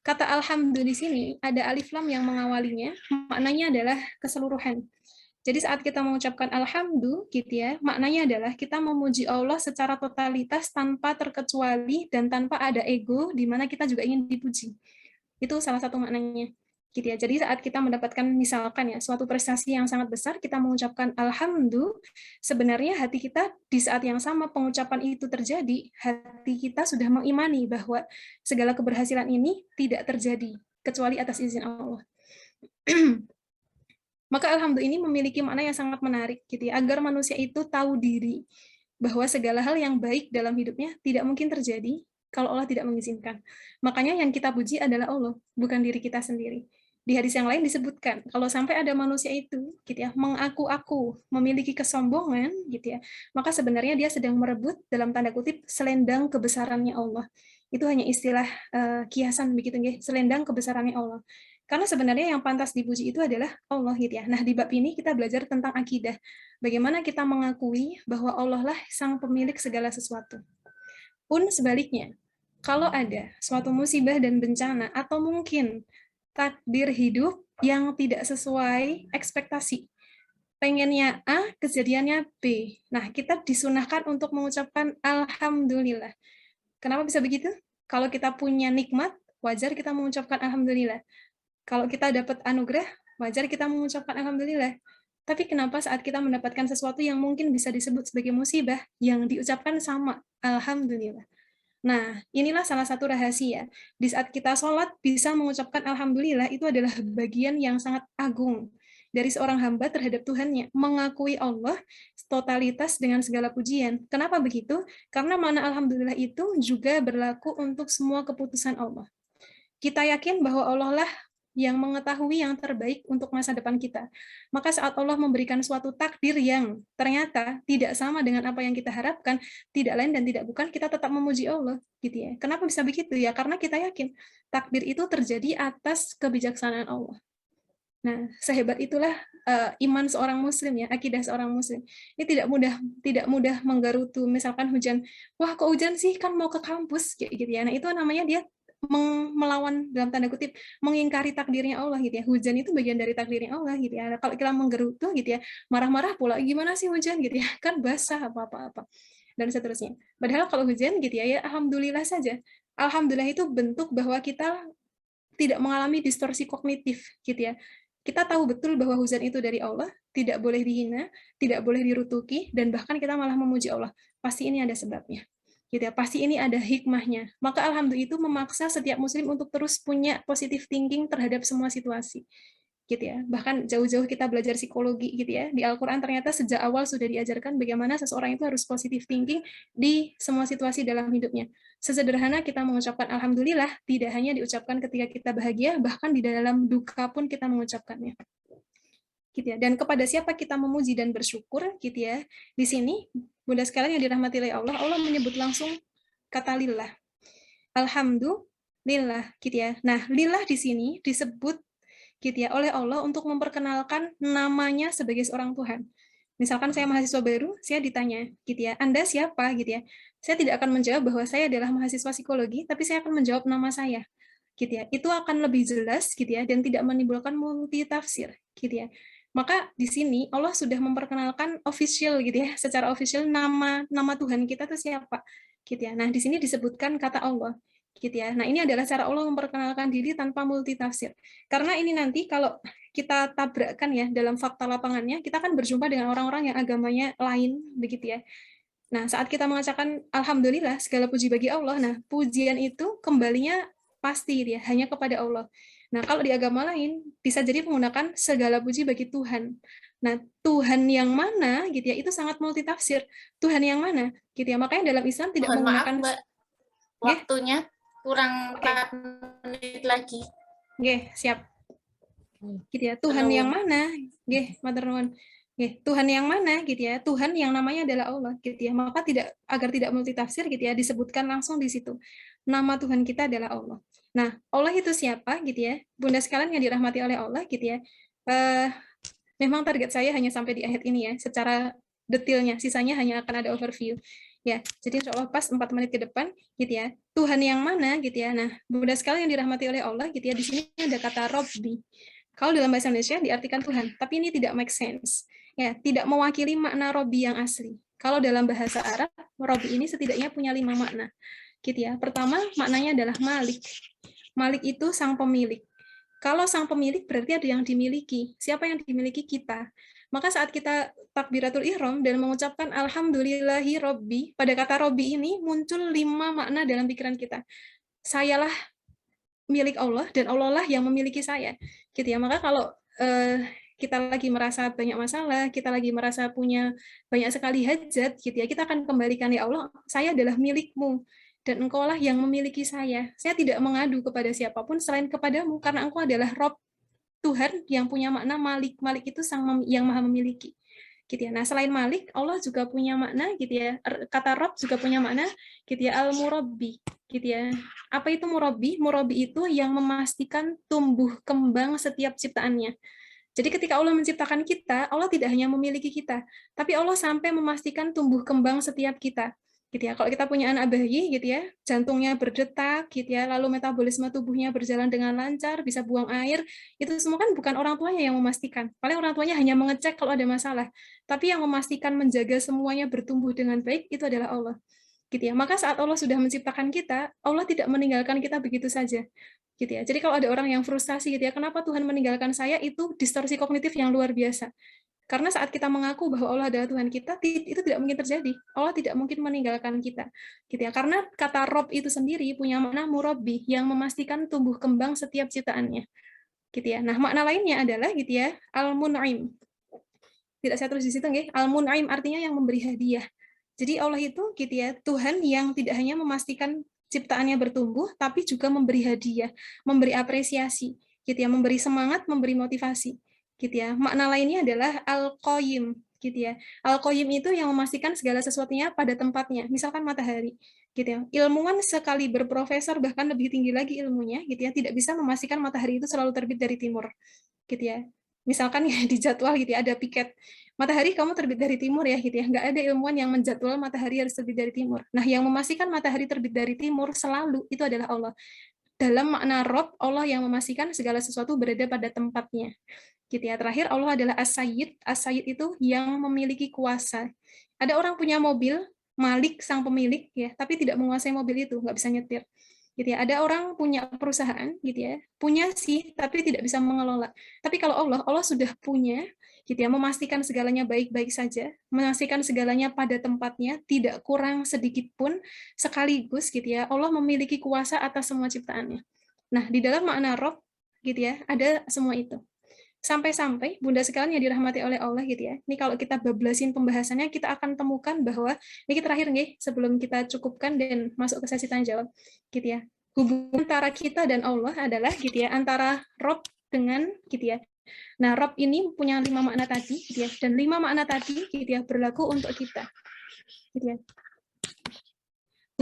kata alhamdulillah di sini ada alif lam yang mengawalinya, maknanya adalah keseluruhan. Jadi saat kita mengucapkan alhamdulillah gitu ya, maknanya adalah kita memuji Allah secara totalitas tanpa terkecuali dan tanpa ada ego di mana kita juga ingin dipuji. Itu salah satu maknanya. Gitu ya. Jadi saat kita mendapatkan misalkan ya suatu prestasi yang sangat besar, kita mengucapkan alhamdulillah, sebenarnya hati kita di saat yang sama pengucapan itu terjadi, hati kita sudah mengimani bahwa segala keberhasilan ini tidak terjadi kecuali atas izin Allah. Maka alhamdulillah ini memiliki makna yang sangat menarik gitu ya, agar manusia itu tahu diri bahwa segala hal yang baik dalam hidupnya tidak mungkin terjadi kalau Allah tidak mengizinkan. Makanya yang kita puji adalah Allah, bukan diri kita sendiri. Di hadis yang lain disebutkan, kalau sampai ada manusia itu gitu ya, mengaku-aku memiliki kesombongan gitu ya, maka sebenarnya dia sedang merebut dalam tanda kutip selendang kebesarannya Allah. Itu hanya istilah kiasan begitu nggih, selendang kebesarannya Allah. Karena sebenarnya yang pantas dipuji itu adalah Allah gitu ya. Nah, di bab ini kita belajar tentang akidah. Bagaimana kita mengakui bahwa Allah lah sang pemilik segala sesuatu. Pun sebaliknya, kalau ada suatu musibah dan bencana atau mungkin takdir hidup yang tidak sesuai ekspektasi. Pengennya A, kejadiannya B. Nah, kita disunahkan untuk mengucapkan alhamdulillah. Kenapa bisa begitu? Kalau kita punya nikmat, wajar kita mengucapkan alhamdulillah. Kalau kita dapat anugerah, wajar kita mengucapkan alhamdulillah. Tapi kenapa saat kita mendapatkan sesuatu yang mungkin bisa disebut sebagai musibah, yang diucapkan sama alhamdulillah? Nah, inilah salah satu rahasia. Di saat kita sholat, bisa mengucapkan alhamdulillah, itu adalah bagian yang sangat agung dari seorang hamba terhadap Tuhannya, mengakui Allah totalitas dengan segala pujian. Kenapa begitu? Karena makna alhamdulillah itu juga berlaku untuk semua keputusan Allah. Kita yakin bahwa Allah lah yang mengetahui yang terbaik untuk masa depan kita. Maka saat Allah memberikan suatu takdir yang ternyata tidak sama dengan apa yang kita harapkan, tidak lain dan tidak bukan, kita tetap memuji Allah, gitu ya. Kenapa bisa begitu ya? Karena kita yakin takdir itu terjadi atas kebijaksanaan Allah. Nah, sehebat itulah iman seorang muslim ya, akidah seorang muslim. Ini tidak mudah menggerutu, misalkan hujan, wah kok hujan sih, kan mau ke kampus kayak gitu ya. Nah, itu namanya dia melawan dalam tanda kutip mengingkari takdirnya Allah gitu ya. Hujan itu bagian dari takdirnya Allah gitu ya. Kalau kita menggerutu gitu ya, marah-marah pula, gimana sih hujan gitu ya, kan basah apa-apa dan seterusnya. Padahal kalau hujan gitu ya, alhamdulillah saja. Alhamdulillah itu bentuk bahwa kita tidak mengalami distorsi kognitif gitu ya. Kita tahu betul bahwa hujan itu dari Allah, tidak boleh dihina, tidak boleh dirutuki, dan bahkan kita malah memuji Allah. Pasti ini ada sebabnya. Gitu ya, pasti ini ada hikmahnya. Maka alhamdulillah itu memaksa setiap muslim untuk terus punya positive thinking terhadap semua situasi. Gitu ya. Bahkan jauh-jauh kita belajar psikologi gitu ya. Di Al-Qur'an ternyata sejak awal sudah diajarkan bagaimana seseorang itu harus positive thinking di semua situasi dalam hidupnya. Sesederhana kita mengucapkan alhamdulillah tidak hanya diucapkan ketika kita bahagia, bahkan di dalam duka pun kita mengucapkannya. Gitu ya. Dan kepada siapa kita memuji dan bersyukur gitu ya. Di sini Bunda sekalian yang dirahmati oleh Allah, Allah menyebut langsung kata lillah. Alhamdulillah gitu ya. Nah, lillah di sini disebut gitu ya oleh Allah untuk memperkenalkan namanya sebagai seorang Tuhan. Misalkan saya mahasiswa baru, saya ditanya gitu ya, Anda siapa gitu ya. Saya tidak akan menjawab bahwa saya adalah mahasiswa psikologi, tapi saya akan menjawab nama saya. Gitu ya. Itu akan lebih jelas gitu ya dan tidak menimbulkan multi tafsir gitu ya. Maka di sini Allah sudah memperkenalkan official gitu ya, secara official nama Tuhan kita itu siapa gitu ya. Nah, di sini disebutkan kata Allah gitu ya. Nah, ini adalah cara Allah memperkenalkan diri tanpa multi tafsir. Karena ini nanti kalau kita tabrakkan ya dalam fakta lapangannya, kita akan berjumpa dengan orang-orang yang agamanya lain begitu ya. Nah, saat kita mengatakan alhamdulillah segala puji bagi Allah, nah pujian itu kembalinya pasti ya, hanya kepada Allah. Nah, kalau di agama lain bisa jadi menggunakan segala puji bagi Tuhan. Nah, Tuhan yang mana gitu ya, itu sangat multitafsir. Tuhan yang mana gitu ya. Makanya dalam Islam tidak menggunakan Mbak, waktunya kurang 4 menit lagi. Oke, siap. Gitu ya. Tuhan yang mana? Nggih, matur nuwun. Nggih, Tuhan yang mana gitu ya? Tuhan yang namanya adalah Allah gitu ya. Maka agar tidak multitafsir gitu ya, disebutkan langsung di situ. Nama Tuhan kita adalah Allah. Nah, Allah itu siapa gitu ya? Bunda sekalian yang dirahmati oleh Allah gitu ya. Memang target saya hanya sampai di ayat ini ya, secara detailnya. Sisanya hanya akan ada overview. Ya, jadi insya Allah pas 4 menit ke depan gitu ya. Tuhan yang mana gitu ya. Nah, Bunda sekalian yang dirahmati oleh Allah gitu ya, di sini ada kata Robbi. Kalau dalam bahasa Indonesia diartikan Tuhan, tapi ini tidak make sense. Ya, tidak mewakili makna Robbi yang asli. Kalau dalam bahasa Arab, Robbi ini setidaknya punya 5 makna. Gitu ya. Pertama, maknanya adalah Malik. Malik itu sang pemilik. Kalau sang pemilik berarti ada yang dimiliki. Siapa yang dimiliki? Kita. Maka saat kita takbiratul ihram dan mengucapkan alhamdulillahi robbi, pada kata robbi ini muncul 5 makna dalam pikiran kita. Sayalah milik Allah dan Allah lah yang memiliki saya. Gitu ya. Maka kalau kita lagi merasa banyak masalah, kita lagi merasa punya banyak sekali hajat gitu ya, kita akan kembalikan, ya Allah, saya adalah milikmu dan engkau lah yang memiliki saya. Saya tidak mengadu kepada siapapun selain kepadamu karena engkau adalah Rob, Tuhan yang punya makna Malik. Malik itu sang yang maha memiliki. Gitu ya. Nah, selain Malik, Allah juga punya makna gitu ya. Kata Rob juga punya makna gitu ya, Al-Murabbi gitu ya. Apa itu Murabbi? Murabbi itu yang memastikan tumbuh kembang setiap ciptaannya. Jadi ketika Allah menciptakan kita, Allah tidak hanya memiliki kita, tapi Allah sampai memastikan tumbuh kembang setiap kita. Gitu ya. Kalau kita punya anak bayi gitu ya, jantungnya berdetak gitu ya, lalu metabolisme tubuhnya berjalan dengan lancar, bisa buang air, itu semua kan bukan orang tuanya yang memastikan. Paling orang tuanya hanya mengecek kalau ada masalah. Tapi yang memastikan menjaga semuanya bertumbuh dengan baik itu adalah Allah. Gitu ya. Maka saat Allah sudah menciptakan kita, Allah tidak meninggalkan kita begitu saja. Gitu ya. Jadi kalau ada orang yang frustasi gitu ya, kenapa Tuhan meninggalkan saya, itu distorsi kognitif yang luar biasa. Karena saat kita mengaku bahwa Allah adalah Tuhan kita, itu tidak mungkin terjadi. Allah tidak mungkin meninggalkan kita. Gitu ya. Karena kata Rob itu sendiri punya makna murabbi, yang memastikan tumbuh kembang setiap ciptaannya. Gitu ya. Nah, makna lainnya adalah gitu ya, Al-Mun'im. Tidak saya tulis di situ nggih. Al-Mun'im artinya yang memberi hadiah. Jadi Allah itu gitu ya, Tuhan yang tidak hanya memastikan ciptaannya bertumbuh, tapi juga memberi hadiah, memberi apresiasi, gitu ya, memberi semangat, memberi motivasi. Gitu ya. Makna lainnya adalah Al-Qayyim, gitu ya. Al-Qayyim itu yang memastikan segala sesuatunya pada tempatnya. Misalkan matahari, gitu ya. Ilmuwan sekali berprofesor bahkan lebih tinggi lagi ilmunya, gitu ya, tidak bisa memastikan matahari itu selalu terbit dari timur, gitu ya. Misalkan ya di jadwal gitu ya, ada piket matahari kamu terbit dari timur ya, gitu ya. Nggak ada ilmuwan yang menjadwal matahari harus terbit dari timur. Nah, yang memastikan matahari terbit dari timur selalu itu adalah Allah. Dalam makna Rob, Allah yang memastikan segala sesuatu berada pada tempatnya. Gitu ya. Terakhir, Allah adalah As-Sayyid. As-Sayyid itu yang memiliki kuasa. Ada orang punya mobil, Malik sang pemilik ya, tapi tidak menguasai mobil itu, nggak bisa nyetir. Gitu ya. Ada orang punya perusahaan gitu ya, punya sih tapi tidak bisa mengelola. Tapi kalau Allah sudah punya gitu ya, memastikan segalanya baik-baik saja, memastikan segalanya pada tempatnya, tidak kurang sedikit pun, sekaligus gitu ya, Allah memiliki kuasa atas semua ciptaannya. Nah, di dalam makna Rob gitu ya, ada semua itu. Sampai-sampai Bunda sekalian yang dirahmati oleh Allah gitu ya. Ini kalau kita bablasin pembahasannya, kita akan temukan bahwa ini terakhir nih sebelum kita cukupkan dan masuk ke sesi tanya jawab gitu ya. Hubungan antara kita dan Allah adalah gitu ya, antara Rob dengan gitu ya. Nah, Rob ini punya 5 makna tadi gitu ya, dan 5 makna tadi gitu ya berlaku untuk kita. Gitu ya.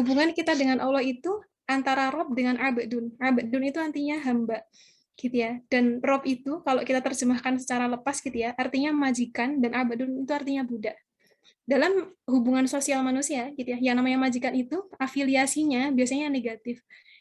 Hubungan kita dengan Allah itu antara Rob dengan Abdun. Abdun itu artinya hamba. Gitu ya. Dan Rob itu kalau kita terjemahkan secara lepas gitu ya, artinya majikan, dan Abdun itu artinya budak. Dalam hubungan sosial manusia gitu ya, yang namanya majikan itu afiliasinya biasanya negatif.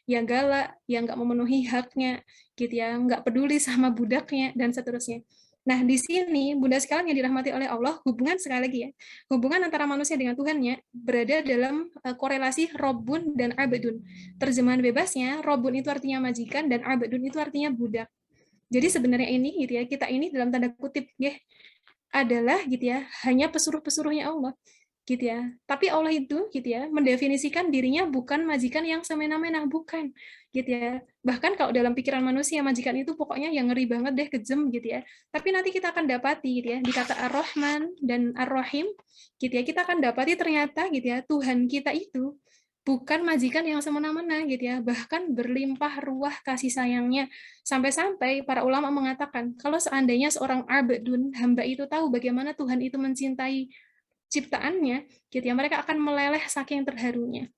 Yang galak, yang nggak memenuhi haknya, gitu ya, nggak peduli sama budaknya, dan seterusnya. Nah, di sini, Bunda sekalian yang dirahmati oleh Allah, hubungan sekali lagi ya, hubungan antara manusia dengan Tuhannya berada dalam korelasi Robun dan Abdun. Terjemahan bebasnya, Robun itu artinya majikan, dan Abdun itu artinya budak. Jadi sebenarnya ini, gitu ya, kita ini dalam tanda kutip, ya, adalah gitu ya, hanya pesuruh-pesuruhnya Allah. Gitu ya. Tapi Allah itu gitu ya, mendefinisikan dirinya bukan majikan yang semena-mena, bukan. Gitu ya. Bahkan kalau dalam pikiran manusia majikan itu pokoknya yang ngeri banget deh, kejem gitu ya. Tapi nanti kita akan dapati gitu ya, di kata Ar-Rahman dan Ar-Rahim gitu ya, kita akan dapati ternyata gitu ya, Tuhan kita itu bukan majikan yang semena-mena gitu ya, bahkan berlimpah ruah kasih sayangnya. Sampai-sampai para ulama mengatakan, kalau seandainya seorang abdun, hamba itu tahu bagaimana Tuhan itu mencintai ciptaannya, gitu ya, mereka akan meleleh saking terharunya.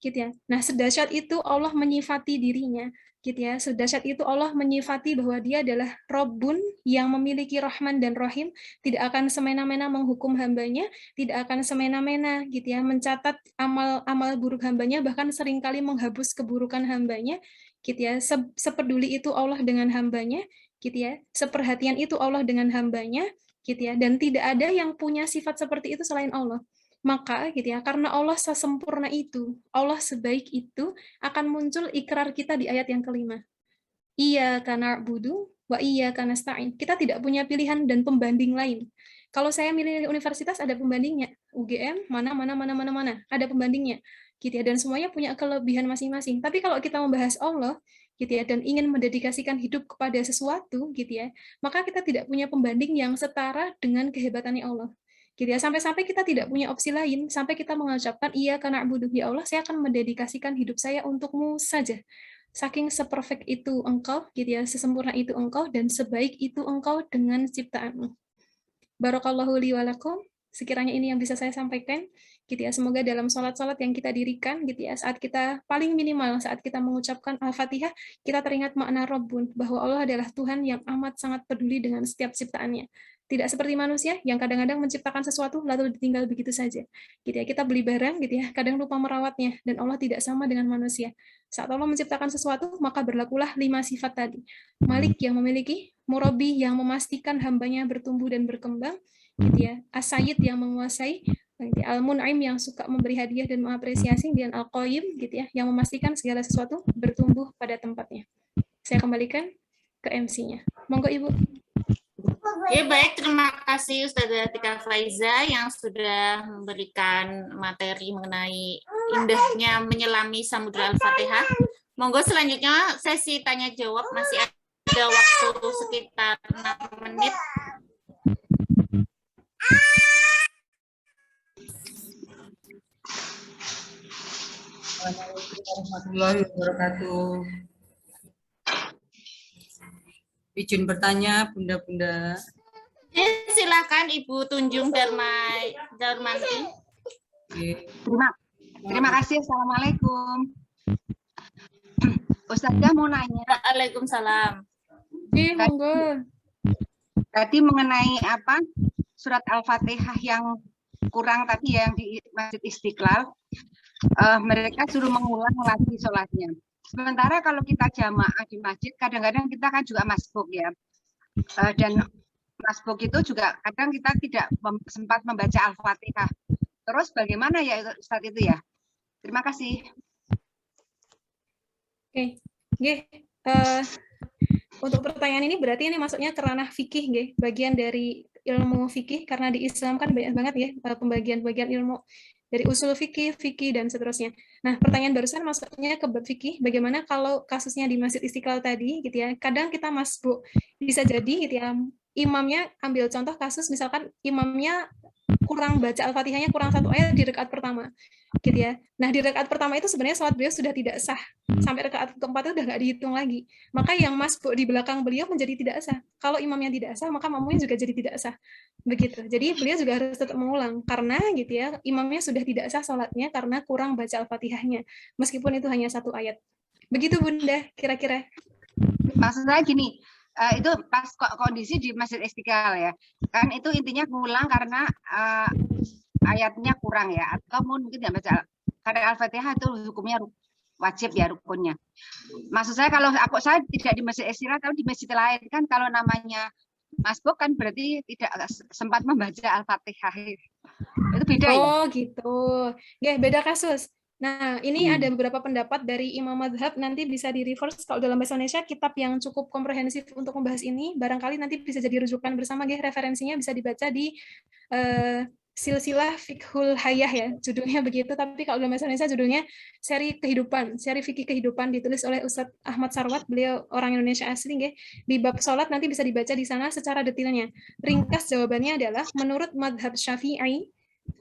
Gitu ya. Nah, sedahsyat itu Allah menyifati dirinya, gitu ya. Sedahsyat itu Allah menyifati bahwa Dia adalah Rabbun yang memiliki Rahman dan Rahim, tidak akan semena-mena menghukum hambanya, tidak akan semena-mena gitu ya, mencatat amal-amal buruk hambanya, bahkan seringkali menghapus keburukan hambanya, gitu ya. Sepeduli itu Allah dengan hambanya, gitu ya. Seperhatian itu Allah dengan hambanya, gitu ya. Dan tidak ada yang punya sifat seperti itu selain Allah. Maka gitu ya, karena Allah sesempurna itu, Allah sebaik itu, akan muncul ikrar kita di ayat yang kelima. Iyyaka na'budu wa iyyaka nasta'in. Kita tidak punya pilihan dan pembanding lain. Kalau saya milih universitas ada pembandingnya. UGM mana ada pembandingnya. Gitu ya, dan semuanya punya kelebihan masing-masing. Tapi kalau kita membahas Allah, gitu ya, dan ingin mendedikasikan hidup kepada sesuatu, gitu ya, maka kita tidak punya pembanding yang setara dengan kehebatannya Allah. Gitu ya, sampai-sampai kita tidak punya opsi lain, sampai kita mengucapkan iya karena na'budu, ya Allah, saya akan mendedikasikan hidup saya untukmu saja. Saking seperfect itu engkau, gitu ya, sesempurna itu engkau, dan sebaik itu engkau dengan ciptaanmu. Barakallahu li wa lakum. Sekiranya ini yang bisa saya sampaikan, gitu ya. Semoga dalam sholat-sholat yang kita dirikan, gitu ya, saat kita paling minimal saat kita mengucapkan Al-Fatihah, kita teringat makna Rabbun, bahwa Allah adalah Tuhan yang amat sangat peduli dengan setiap ciptaannya. Tidak seperti manusia yang kadang-kadang menciptakan sesuatu lalu ditinggal begitu saja. Gitu ya, kita beli barang, gitu ya, kadang lupa merawatnya, dan Allah tidak sama dengan manusia. Saat Allah menciptakan sesuatu, maka berlakulah 5 sifat tadi. Malik yang memiliki, Murabi yang memastikan hambanya bertumbuh dan berkembang, gitu ya, As-Sayyid yang menguasai, Al-Mun'im yang suka memberi hadiah dan mengapresiasi, dan Al-Qayyim gitu ya, yang memastikan segala sesuatu bertumbuh pada tempatnya. Saya kembalikan ke MC-nya. Monggo Ibu. Ya, baik, terima kasih Ustazah Tika Faiza yang sudah memberikan materi mengenai indahnya menyelami Samudra Al-Fatihah. Monggo selanjutnya sesi tanya jawab, masih ada waktu sekitar 6 menit. Assalamualaikum warahmatullahi wabarakatuh. Izin bertanya, Bunda-bunda. Silakan Ibu Tunjung Darmanti. Terima kasih. Assalamualaikum. Ustazah mau nanya. Waalaikumsalam. Monggo. Tadi mengenai apa? Surat Al-Fatihah yang kurang tadi yang di Masjid Istiqlal. Mereka suruh mengulang lagi sholatnya. Sementara kalau kita jamaah di masjid, kadang-kadang kita kan juga masbuk ya. Dan masbuk itu juga kadang kita tidak sempat membaca Al-Fatihah. Terus bagaimana ya Ustaz itu ya? Terima kasih. Oke. Untuk pertanyaan ini berarti ini masuknya ke ranah fikih, nggih, bagian dari ilmu fikih, karena di Islam kan banyak banget ya pembagian-bagian ilmu dari usul fikih, dan seterusnya. Nah, pertanyaan barusan masuknya ke bab fikih, bagaimana kalau kasusnya di Masjid Istiqlal tadi, gitu ya, kadang kita masbuk, bisa jadi, gitu ya, imamnya, ambil contoh kasus, misalkan imamnya kurang baca Al-Fatihahnya, kurang 1 ayat di rakaat pertama, gitu ya. Nah, di rakaat pertama itu sebenarnya sholat beliau sudah tidak sah, sampai rakaat keempat itu udah nggak dihitung lagi. Maka yang masbuk di belakang beliau menjadi tidak sah. Kalau imamnya tidak sah, maka makmumnya juga jadi tidak sah. Begitu. Jadi beliau juga harus tetap mengulang, karena gitu ya, imamnya sudah tidak sah sholatnya karena kurang baca Al-Fatihahnya, meskipun itu hanya 1 ayat. Begitu Bunda, kira-kira. Maksudnya gini, itu pas kondisi di Masjid Istiqlal ya, kan itu intinya ngulang karena ayatnya kurang ya, atau mungkin tidak baca, karena Al-Fatihah itu hukumnya wajib ya, rukunnya. Maksud saya kalau saya tidak di Masjid Istiqlal tapi di masjid lain, kan kalau namanya masbuk kan berarti tidak sempat membaca Al-Fatihah, itu beda ya? Oh gitu, ya beda kasus. Nah, ini ada beberapa pendapat dari Imam Madhab, nanti bisa di-reverse kalau dalam bahasa Indonesia, kitab yang cukup komprehensif untuk membahas ini, barangkali nanti bisa jadi rujukan bersama, referensinya bisa dibaca di Silsilah Fiqhul Hayah ya, judulnya begitu, tapi kalau dalam bahasa Indonesia judulnya Seri Kehidupan, Seri Fikih Kehidupan, ditulis oleh Ustadz Ahmad Sarwat, beliau orang Indonesia asli, di bab sholat nanti bisa dibaca di sana secara detailnya. Ringkas jawabannya adalah, menurut Madhab Syafi'i,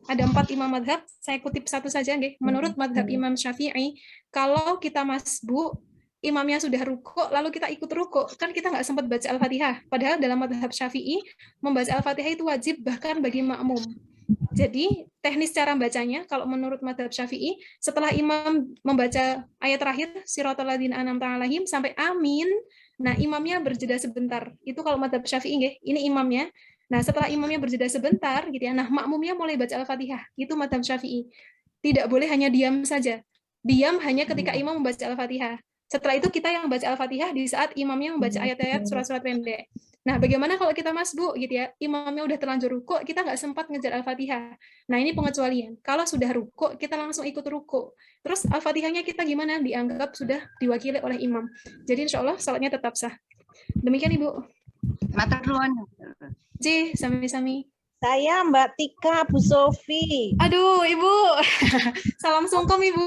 ada 4 imam madhab, saya kutip satu saja nggih. Menurut madhab Imam Syafi'i, kalau kita masbu, imamnya sudah rukuk, lalu kita ikut rukuk, kan kita nggak sempat baca Al-Fatihah. Padahal dalam madhab Syafi'i, membaca Al-Fatihah itu wajib bahkan bagi makmum. Jadi teknis cara bacanya, kalau menurut madhab Syafi'i, setelah imam membaca ayat terakhir, siratal ladzina an'amta 'alaihim sampai amin, nah imamnya berjeda sebentar. Itu kalau madhab Syafi'i nggih, ini imamnya. Nah, setelah imamnya berjeda sebentar, gitu ya. Nah, makmumnya mulai baca Al-Fatihah. Itu madhab Syafi'i. Tidak boleh hanya diam saja. Diam hanya ketika imam membaca Al-Fatihah. Setelah itu kita yang baca Al-Fatihah di saat imamnya membaca ayat-ayat surat-surat pendek. Nah, bagaimana kalau kita masbu, gitu ya? Imamnya udah terlanjur rukuk, kita nggak sempat ngejar Al-Fatihah. Nah, ini pengecualian. Kalau sudah rukuk, kita langsung ikut rukuk. Terus Al-Fatihahnya kita gimana? Dianggap sudah diwakili oleh imam. Jadi insya Allah salatnya tetap sah. Demikian Ibu. Matur nuwun. J, sami-sami. Saya Mbak Tika Bu Sofi. Aduh, Ibu. Salam sungkem, Ibu.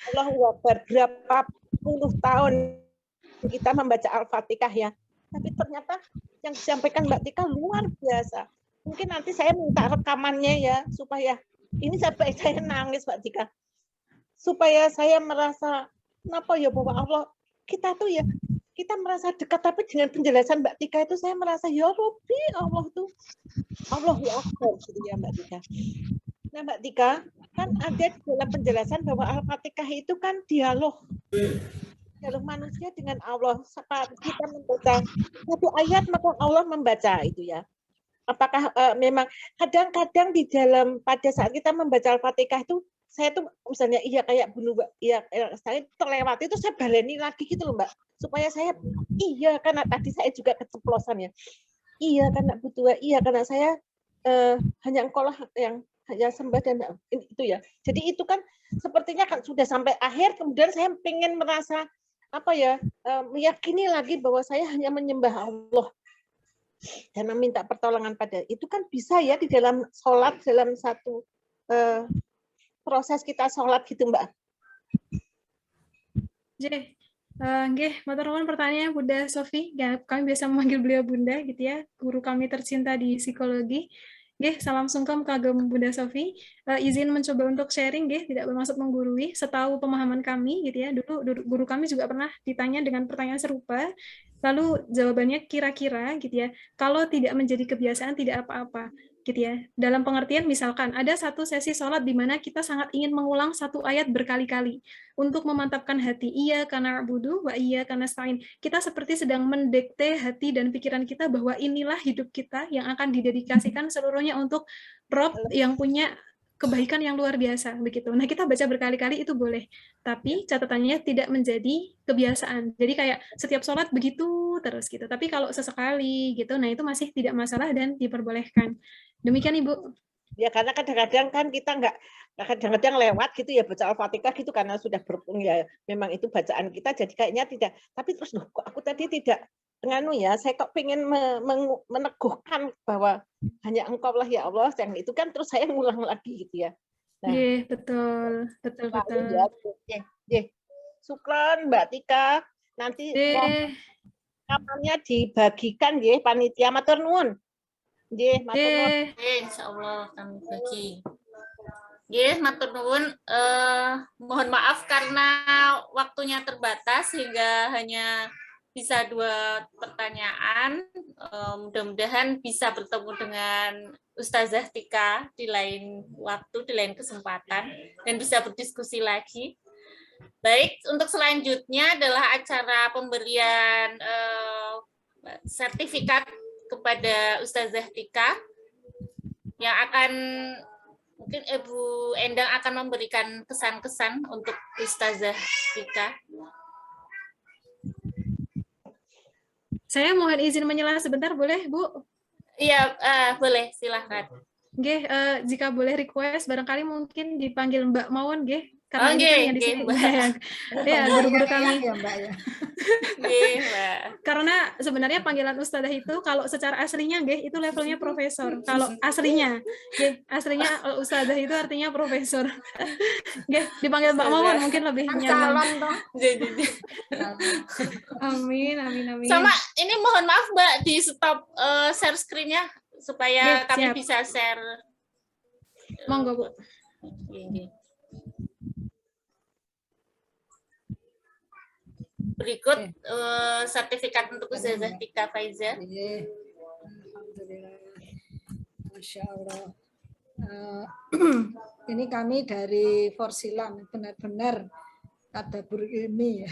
Allahu Akbar. Berapa puluh tahun kita membaca Al-Fatihah ya. Tapi ternyata yang disampaikan Mbak Tika luar biasa. Mungkin nanti saya minta rekamannya ya, supaya ini sampai saya nangis Mbak Tika. Supaya saya merasa, kenapa ya bahwa Allah, kita tuh ya, kita merasa dekat, tapi dengan penjelasan Mbak Tika itu saya merasa, ya Rabbi, Allah tuh, Allah ya Akbar, gitu ya Mbak Tika. Nah Mbak Tika, kan ada di dalam penjelasan bahwa Al-Fatihah itu kan dialog manusia dengan Allah. Saat kita membaca satu ayat, maka Allah membaca itu ya. Apakah memang kadang-kadang di dalam pada saat kita membaca Al-Fatihah itu, saya tuh misalnya iya kayak bunuh iya saya terlewat itu saya baleni lagi gitu loh Mbak, supaya saya iya karena tadi saya juga keceplosan ya, iya karena butuh, iya karena saya hanya engkau lah yang hanya sembah dan itu ya. Jadi itu kan sepertinya kan sudah sampai akhir, kemudian saya pengen merasa apa ya, meyakini lagi bahwa saya hanya menyembah Allah dan meminta pertolongan pada itu kan bisa ya di dalam sholat, dalam satu proses kita sholat gitu Mbak. J, nggih, matur nuwun pertanyaannya Bunda Sofi. Ya, kami biasa memanggil beliau Bunda gitu ya, guru kami tercinta di psikologi. Nggih, salam sungkem kagem Bunda Sofi. Izin mencoba untuk sharing nggih, tidak bermaksud menggurui. Setahu pemahaman kami gitu ya, dulu guru kami juga pernah ditanya dengan pertanyaan serupa. Lalu jawabannya kira-kira gitu ya, kalau tidak menjadi kebiasaan tidak apa-apa. Gitu ya. Dalam pengertian misalkan ada satu sesi sholat di mana kita sangat ingin mengulang satu ayat berkali-kali untuk memantapkan hati. Iya karena budu, wa iya karena stain. Kita seperti sedang mendekte hati dan pikiran kita bahwa inilah hidup kita yang akan didedikasikan seluruhnya untuk Rob yang punya kebaikan yang luar biasa begitu. Nah, kita baca berkali-kali itu boleh, tapi catatannya tidak menjadi kebiasaan. Jadi kayak setiap sholat begitu terus gitu. Tapi kalau sesekali gitu, nah itu masih tidak masalah dan diperbolehkan. Demikian Ibu. Ya karena kadang-kadang kan kita nggak kadang-kadang lewat gitu ya baca Al-Fatihah gitu karena sudah ya memang itu bacaan kita jadi kayaknya tidak. Tapi terus loh, kok aku tadi tidak nganu ya, saya kok pengen meneguhkan bahwa hanya Engkau lah ya Allah, yang itu kan terus saya ngulang lagi gitu ya. Nah, betul. Ya, Syukron Mbak Tika. Nanti kamarnya dibagikan ya panitia, matur nuwun. Nggih, matur nuwun. Insyaallah kami bagi. Nggih, matur nuwun. Mohon maaf karena waktunya terbatas sehingga hanya bisa 2 pertanyaan. Mudah-mudahan bisa bertemu dengan Ustazah Tika di lain waktu, di lain kesempatan, dan bisa berdiskusi lagi. Baik, untuk selanjutnya adalah acara pemberian sertifikat kepada Ustazah Tika yang akan, mungkin Ibu Endang akan memberikan kesan-kesan untuk Ustazah Tika. Saya mohon izin menyela sebentar, boleh, Bu? Iya, boleh, silahkan. Nggih, jika boleh request, barangkali mungkin dipanggil Mbak Mawon, nggih. Karena yang di sini Mbak. Ya, guru-guru kami. Ya, Mbak, ya. Mbak. Karena sebenarnya panggilan ustadzah itu kalau secara aslinya nggih itu levelnya profesor. Kalau aslinya, nggih, aslinya ustadzah itu artinya profesor. Nggih, dipanggil Mbak Mawon mungkin lebih nyaman. Amin. Sama ini mohon maaf Mbak, di stop share screen-nya supaya kami bisa share Monggo, Bu. Berikut sertifikat untuk Ustazah Tika Faiza. Alhamdulillah. Masya Allah. Ini kami dari Forsilam, benar-benar tadabbur ilmi ya.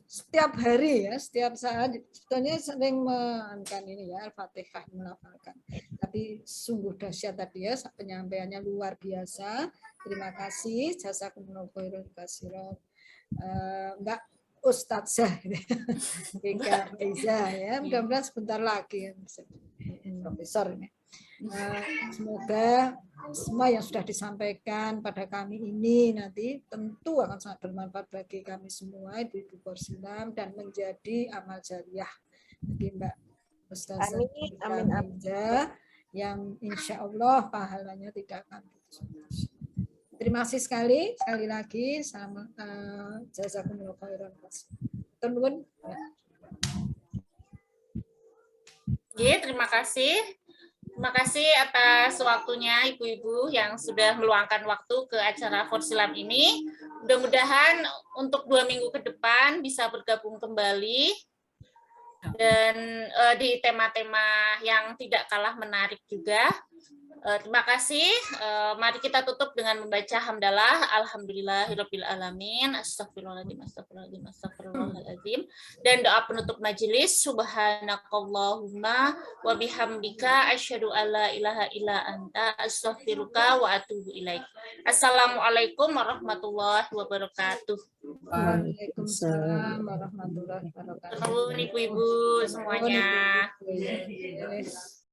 Setiap hari ya, setiap saat sebetulnya sering mengenkan ini ya, Al-Fatihah melafalkan. Tapi sungguh dahsyat tadi ya, penyampaiannya luar biasa. Terima kasih, jazakumullahu khairan katsiran. Mbak Ustazah Tika Faiza ya, mudah-mudahan sebentar lagi profesor ini. Semoga semua yang sudah disampaikan pada kami ini nanti tentu akan sangat bermanfaat bagi kami semua, Ibu-ibu Forsilam, dan menjadi amal jariah bagi Mbak Ustazah Tika Faiza yang insya Allah pahalanya tidak akan putus. Terima kasih sekali lagi. Jazakumullah khairan. Turun. Terima kasih. Terima kasih atas waktunya Ibu-ibu yang sudah meluangkan waktu ke acara Forsilam ini. Mudah-mudahan untuk 2 minggu ke depan bisa bergabung kembali dan di tema-tema yang tidak kalah menarik juga. Terima kasih. Mari kita tutup dengan membaca hamdalah. Alhamdulillahirabbil alamin. Astagfirullahaladzim, astagfirullahaladzim, astagfirullahaladzim. Dan doa penutup majelis. Subhanakallahumma wa bihamdika asyhadu alla ilaha illa anta astaghfiruka wa atubu ilaik. Assalamualaikum warahmatullahi wabarakatuh. Waalaikumsalam warahmatullahi wabarakatuh. Ibu-ibu semuanya.